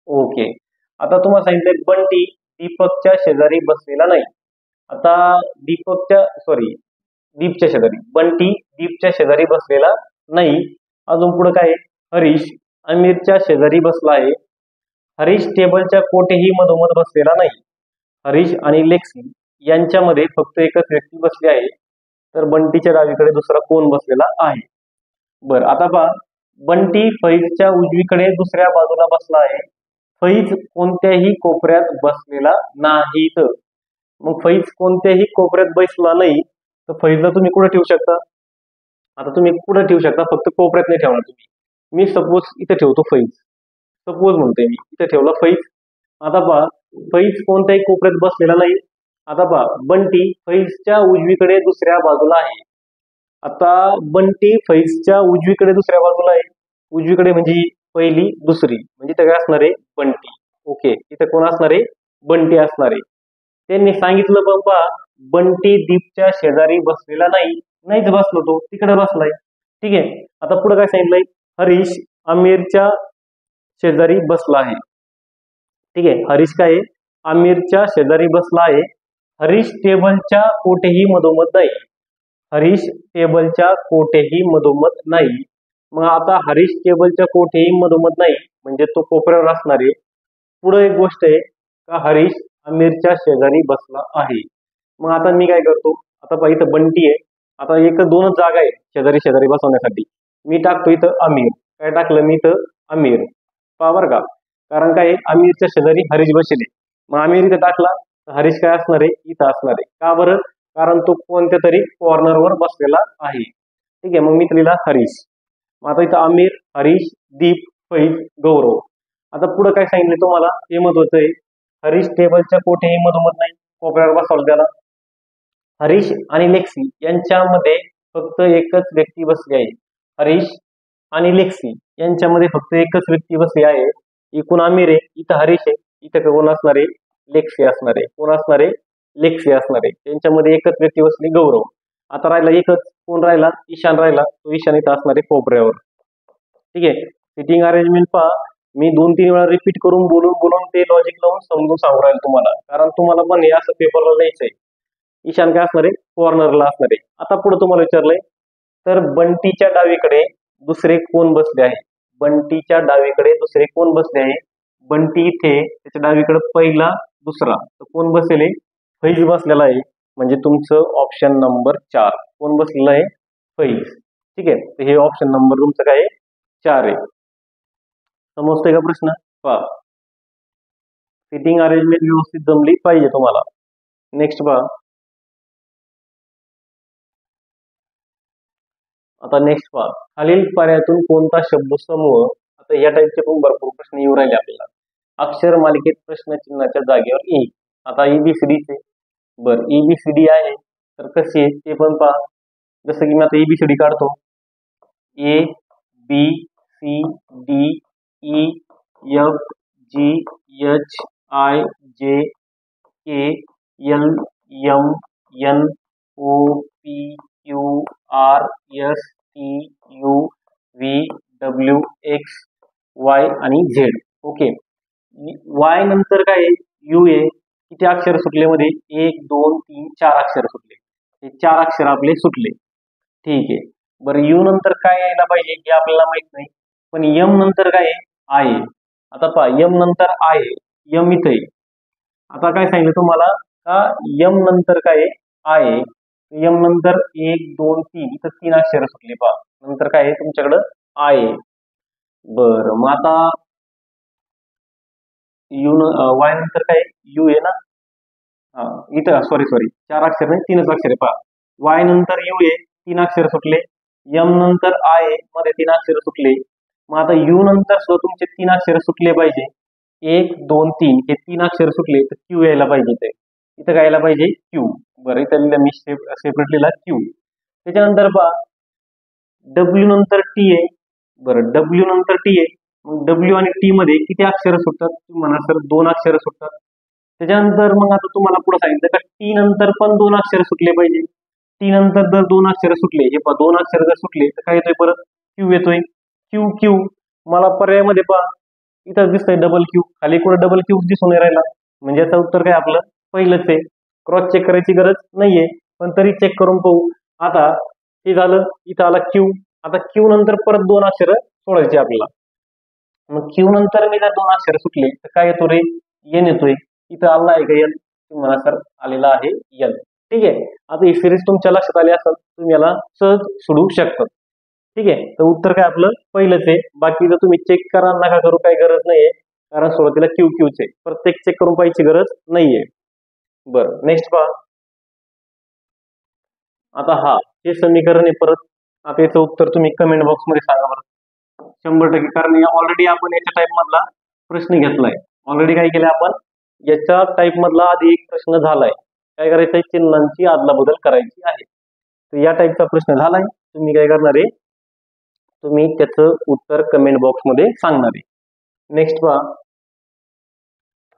ओके, आता तुम्हाला सांगितलंय बंटी दीपकच्या शेजारी बसलेला नाही. आता दीपच्या शेजारी, बंटी दीपच्या शेजारी बसलेला नाही. अजून पुढे काय, हरीश आमिरच्या शेजारी बसला आहे. हरीश टेबलच्या कोठेही मधोमध बसलेला नाही. हरीश आणि लेक्सी यांच्यामध्ये फक्त एकच व्यक्ती बसली आहे. तर बंटीच्या डावीकडे दुसरा कोण बसलेला आहे. बर, आता पहा, बंटी फैजच्या उजवीकडे दुसऱ्या बाजूला बसला आहे. फैज कोणत्याही कोपऱ्यात बसलेला नाहीत. मग फैज कोणत्याही कोपऱ्यात बसला नाही, तर फैजला तुम्ही कुठे ठेवू शकता, आता तुम्ही कुठे ठेवू शकता, फक्त कोपऱ्यात नाही ठेवणार तुम्ही. मी सपोज इथे ठेवतो फैज, सपोज म्हणतोय मी इथे ठेवला फैज. आता पहा, फैज कोणत्याही कोपऱ्यात बसलेला नाही. आता पहा, बंटी फैजच्या उजवीकडे दुसऱ्या बाजूला आहे. आता बंटी फैजच्या उजवीकडे दुसऱ्या बाजूला आहे. उजवीकडे म्हणजे पहिली दुसरी, म्हणजे इथे काय असणार आहे, बंटी. ओके, इथे कोण असणार आहे, बंटी असणार आहे. त्यांनी सांगितलं पण पहा, बंटी दीपच्या शेजारी बसलेला नाही. नाहीच बसलो, तो तिकडे बसलाय. ठीक आहे, आता पुढे काय सांगितलंय, हरीश आमिरच्या शेजारी बसला आहे. ठीक आहे, हरीश काय, आमिरच्या शेजारी बसला आहे. हरीश टेबलच्या कोठेही मधोमध नाही. हरीश टेबलच्या कोठेही मधोमध नाही. मग आता हरीश टेबलच्या कोठेही मधोमध नाही म्हणजे तो कोपऱ्यावर असणार आहे. पुढे एक गोष्ट आहे का, हरीश आमिरच्या शेजारी बसला आहे. मग आता मी काय करतो, आता पहा इथं बंटी आहे. आता दोनच जागा आहे शेजारी शेजारी बसवण्यासाठी. मी टाकतो इथं आमिर. काय टाकलं मी इथं, आमिर. पहा बरं का, कारण काय, आमिरच्या शेजारी हरीश बसले. मग आमिर इथं टाकला तर हरीश काय असणार आहे, इथं असणार आहे. का बरं, कारण तो कोणत्या तरी कॉर्नरवर बसलेला आहे. ठीक आहे, मग मी लिहिला हरीश. मग आता इथं आमिर, हरीश, दीप, फैज, गौरव. आता पुढे काय सांगितलं तुम्हाला, हे महत्वाचं आहे, हरीश टेबलच्या कोठेही मधोमध नाही, कोपऱ्यावर बसवलं त्याला. हरीश आणि लेक्सी यांच्यामध्ये फक्त एकच व्यक्ती बसली आहे. हरीश आणि लेक्सी यांच्यामध्ये फक्त एकच व्यक्ती बसली आहे. इकडून आमिर आहे, इथं हरीश आहे, इथं कोण असणार आहे, लेक्सी असणार आहे. कोण असणार आहे, लेक्सी असणार आहे. त्यांच्यामध्ये एकच व्यक्ती बसली, गौरव. आता राहिला एकच, कोण राहिला, ईशान राहिला. तो ईशान इथं असणार आहे कोपऱ्यावर. ठीक आहे, सिटिंग अरेंजमेंट पहा, मी 2-3 वेळा रिपीट करून बोलून ते लॉजिक लावून समजून सांगू राहील तुम्हाला, कारण तुम्हाला पण हे असं पेपरला लिहायचंय. ईशान काय असणार आहे, कॉर्नरला असणार आहे. आता पुढे तुम्हाला विचारलंय, तर बंटीच्या डावीकडे दुसरे कोण बसले आहे. बंटीच्या डावीकडे दुसरे कोण बसले आहे. बंटी इथे, त्याच्या डावीकडे पहिला दुसरा, तर कोण बसले, फैज बसलेला आहे. म्हणजे तुमचं ऑप्शन नंबर 4 कोण बसलेलं आहे, फैज. ठीक आहे, तर हे ऑप्शन नंबर तुमचं काय आहे, 4 आहे. समजतंय का प्रश्न. पहा, सिटिंग अरेंजमेंट व्यवस्थित जमली पाहिजे तुम्हाला. नेक्स्ट पहा, आता नेक्स्ट पहा, खालील पर्यायातून कोणता शब्द समूह, आता या टाईपचे पण भरपूर प्रश्न येऊ राहिले आपल्याला. अक्षर मालिकेत प्रश्नचिन्हाच्या जागेवर ई. आता EBCDचे, बर EBCD आहे तर कशी आहे ते पण पहा. जसं की मी आता EBCD काढतो, ABCDEFGHIJKLMNOPQRST R S T U V W X Y आणि झेड. ओके, वाय नंतर काय यू ए, किती अक्षर सुटले मध्ये 1 2 3 4 अक्षर सुटले, हे 4 अक्षर आपले सुटले. ठीक आहे, बरं यू नंतर काय यायला पाहिजे हे आपल्याला माहित नाही, पण यम नंतर काय आहे. आता पहा यम नंतर आहे, यम इथे. आता काय सांगितलं तुम्हाला का यम नंतर काय आहे, यम नंतर 1 2 3 इथं 3 अक्षर सुटले. पहा नंतर काय आहे तुमच्याकडं आहे. बरं मग आता यू वाय नंतर काय यू आहे ना, हा इथं सॉरी 4 अक्षर नाही 3च अक्षर आहे. पहा वाय नंतर यू आहे 3 अक्षर सुटले, यम नंतर आहे मध्ये 3 अक्षर सुटले. मग आता यू नंतर सुद्धा तुमचे 3 अक्षर सुटले पाहिजे, 1 2 3 हे 3 अक्षर सुटले तर क्यू यायला पाहिजे. ते इथं काय यायला पाहिजे क्यू. बरं इथं लिहिलं मी सेपरेट लिहिला क्यू. त्याच्यानंतर पहा डब्ल्यू नंतर टी आहे. बरं डब्ल्यू नंतर टी आहे, मग डब्ल्यू आणि टी मध्ये किती अक्षर सुटतात, म्हणा सर 2 अक्षर सुटतात. त्याच्यानंतर मग आता तुम्हाला पुढे सांगितलं का टी नंतर पण 2 अक्षर सुटले पाहिजे. टी नंतर जर 2 अक्षर सुटले, हे पहा 2 अक्षर जर सुटले तर काय येतोय परत क्यू येतोय. क्यू क्यू मला पर्यायामध्ये पहा इथं दिसतंय डबल क्यू, खाली कुठे डबल क्यू दिसून राहिला, म्हणजे याचं उत्तर काय आपलं पहिलंच आहे. क्रॉस चेक करायची गरज नाहीये, पण तरी चेक करून पाहू. आता हे झालं, इथं आला क्यू. आता क्यू नंतर परत 2 अक्षर सोडायचे आपल्याला. मग क्यू नंतर मी जर 2 अक्षर सुटले तर काय येतो रे एन येतोय. इथं आला आहे का एन, तुम्हाला सर आलेला आहे एन. ठीक आहे, आता ही सिरीज तुमच्या लक्षात आली असेल, तुम्ही याला सहज सोडवू शकता. ठीक आहे, तर उत्तर काय आपलं पहिलंच आहे. बाकी जर तुम्ही चेक करा नका करू काही गरज नाहीये, कारण सुरुवातीला क्यू क्यूच आहे, प्रत्येक चेक करून पाहायची गरज नाहीये. बरं नेक्स्ट पहा. आता हा हे समीकरण आहे परत. आता याचं उत्तर तुम्ही कमेंट बॉक्स मध्ये सांगा बरं 100%, कारण ऑलरेडी आपण याच्या टाईप मधला प्रश्न घेतलाय. ऑलरेडी काय केलंय आपण, याच्या टाईप मधला आधी एक प्रश्न झालाय. काय करायचंय, चिन्हांची आदला बदल करायची आहे. तर या टाईपचा प्रश्न झालाय. तुम्ही काय करणार आहे, तुम्ही त्याचं उत्तर कमेंट बॉक्स मध्ये सांगणार आहे. नेक्स्ट पहा.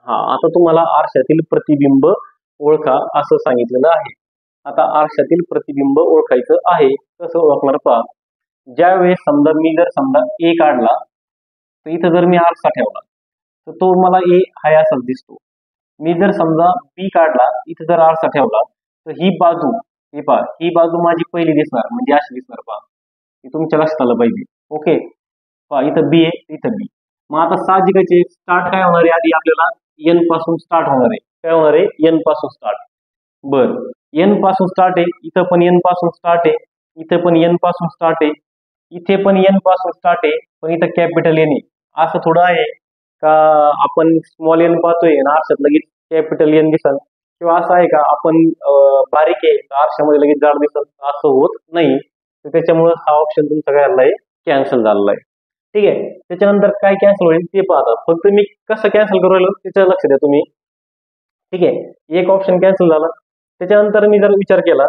हा आता तुम्हाला आरशातील प्रतिबिंब ओळखा असं सांगितलेलं आहे. आता आरशातील प्रतिबिंब ओळखायचं आहे, कसं ओळखणार पहा. ज्या वेळेस समजा मी जर समजा ए काढला, तर इथं जर मी आरसा ठेवला तर तो मला ए हाय असाच दिसतो. मी जर समजा बी काढला, इथं जर आरसा ठेवला तर ही बाजू, हे पहा ही बाजू माझी पहिली दिसणार, म्हणजे अशी दिसणार. पहा हे तुमच्या लक्षात आलं पाहिजे. ओके, पहा इथं बी आहे इथं बी. मग आता साहजिकच स्टार्ट काय होणार आहे, आधी आपल्याला एन पासून स्टार्ट होणार आहे. काय होणार आहे, एन पासून स्टार्ट. बर एन पासून स्टार्ट आहे, इथं पण एन पासून स्टार्ट आहे, इथं पण एन पासून स्टार्ट आहे, इथे पण एन पासून स्टार्ट आहे, पण इथं कॅपिटल एन आहे. असं थोडं आहे का आपण स्मॉल एन पाहतोय आणि आरशात लगेच कॅपिटल एन दिसल, किंवा असं आहे का आपण बारीक आहे आरशामध्ये लगेच जाड दिसल, असं होत नाही. तर त्याच्यामुळे हा ऑप्शन तुमचा काय झालाय कॅन्सल झालेला आहे. ठीक आहे, त्याच्यानंतर काय कॅन्सल होईल ते पाहता. फक्त मी कसं कॅन्सल करू राहिलो त्याचं लक्ष द्या तुम्ही. ठीक आहे, एक ऑप्शन कॅन्सल झाला. त्याच्यानंतर मी जर विचार केला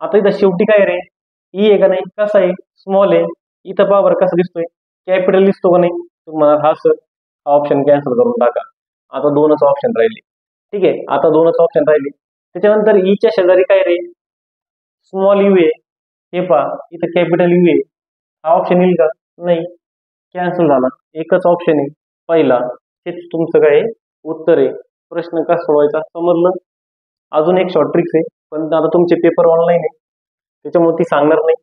आता इथं शेवटी काय रे ई आहे का नाही, कसं आहे स्मॉल आहे. इथं पहा बरं कसं दिसतोय कॅपिटल दिसतो का नाही. तुम्हाला हा सर हा ऑप्शन कॅन्सल करून टाका. आता 2च ऑप्शन राहिले. ठीक आहे, आता 2च ऑप्शन राहिले. त्याच्यानंतर ईच्या शेजारी काय रे स्मॉल यू आहे, हे पहा इथं कॅपिटल यू आहे. हा ऑप्शन येईल का, नाही, कॅन्सल झाला. एकच ऑप्शन आहे पहिला, हेच तुमचं काय उत्तर आहे. प्रश्न कसा सोडवायचा समजलं. अजून एक शॉर्ट ट्रिक्स आहे, पण आता तुमचे पेपर ऑनलाईन आहे त्याच्यामुळे ती सांगणार नाही.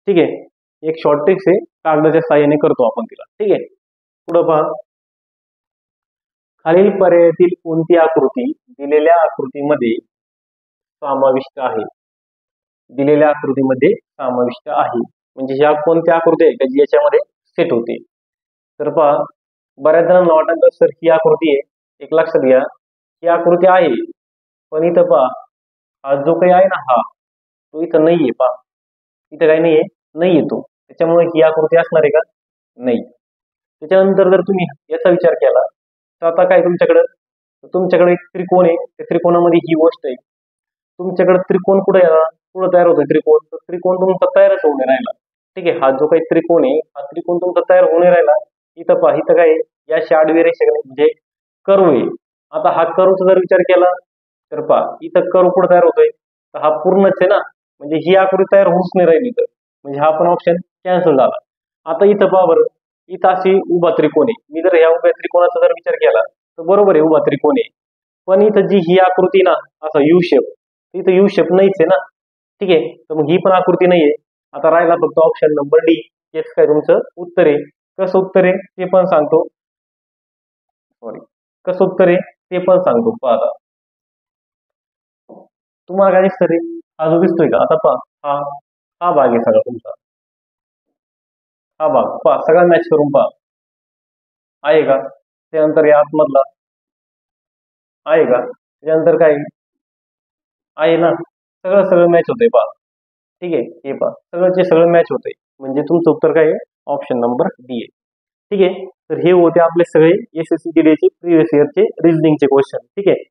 ठीक आहे, एक शॉर्ट ट्रिक्स आहे, कागदाच्या साहाय्याने करतो आपण तिला. ठीक आहे, पुढं पहा. खालील पर्यायातील कोणती आकृती दिलेल्या आकृतीमध्ये समाविष्ट आहे, दिलेल्या आकृतीमध्ये समाविष्ट आहे, म्हणजे ह्या कोणत्या आकृती आहे का जी याच्यामध्ये सेट होते. तर पहा बऱ्याच जणांना वाटत सर ही आकृती आहे, एक लक्षात घ्या ही आकृती आहे, पण इथं पहा हा जो काही आहे ना हा तो इथं नाहीये. पहा इथं काही नाहीये, नाही येतो, त्याच्यामुळे ही आकृती असणार आहे का, नाही. त्याच्यानंतर जर तुम्ही याचा विचार केला तर आता काय तुमच्याकडे एक त्रिकोण आहे, त्या त्रिकोणामध्ये ही गोष्ट आहे. तुमच्याकडे त्रिकोण कुठे तयार होतोय त्रिकोण, तर त्रिकोण तुमचा तयारच होऊन राहिला. ठीक आहे, हा जो काही त्रिकोण आहे हा त्रिकोण तुमचा तयार होऊन राहिला. इथं पहा इथं काय या आडवी रेषा म्हणजे कर्व आहे. आता हा कर्वचा जर विचार केला तर पहा इथं कर्व कुठे तयार होतोय, तर हा पूर्णच आहे ना, म्हणजे ही आकृती तयार होऊच नाही राहिली तर म्हणजे हा पण ऑप्शन कॅन्सल झाला. आता इथं पहा बरं, इथं अशी उभा त्रिकोण आहे. मी जर ह्या उभ्या त्रिकोणाचा जर विचार केला तर बरोबर आहे उभा त्रिकोण आहे, पण इथं जी ही आकृती ना असा यू शेप, इथं यू शेप नाहीच आहे ना. ठीक आहे, तर मग ही पण आकृती नाहीये. आता राहिला फक्त ऑप्शन नंबर डी, हेच काय तुमचं उत्तर आहे. कसं उत्तर आहे ते पण सांगतो, सॉरी, कसं उत्तर आहे ते पण सांगतो. पहा आता तुम्हाला काय दिसतं रे, हा जो दिसतोय का, आता पहा हा हा भाग आहे सगळा तुमचा, हा भाग पहा सगळा मॅच करून पहा, आहे का? त्यानंतर या आतमधला आहे का? त्यानंतर काय आहे ना, सगळं सगळं मॅच होतंय पहा. ठीक आहे, हे पहा सगळंचे सगळं मॅच होतंय, म्हणजे तुमचं उत्तर काय आहे, ऑप्शन नंबर डी आहे. ठीक आहे, तर हे होते आपले सगळे SSC चे प्रिव्हियस इयरचे रिजनिंगचे क्वेश्चन. ठीक आहे.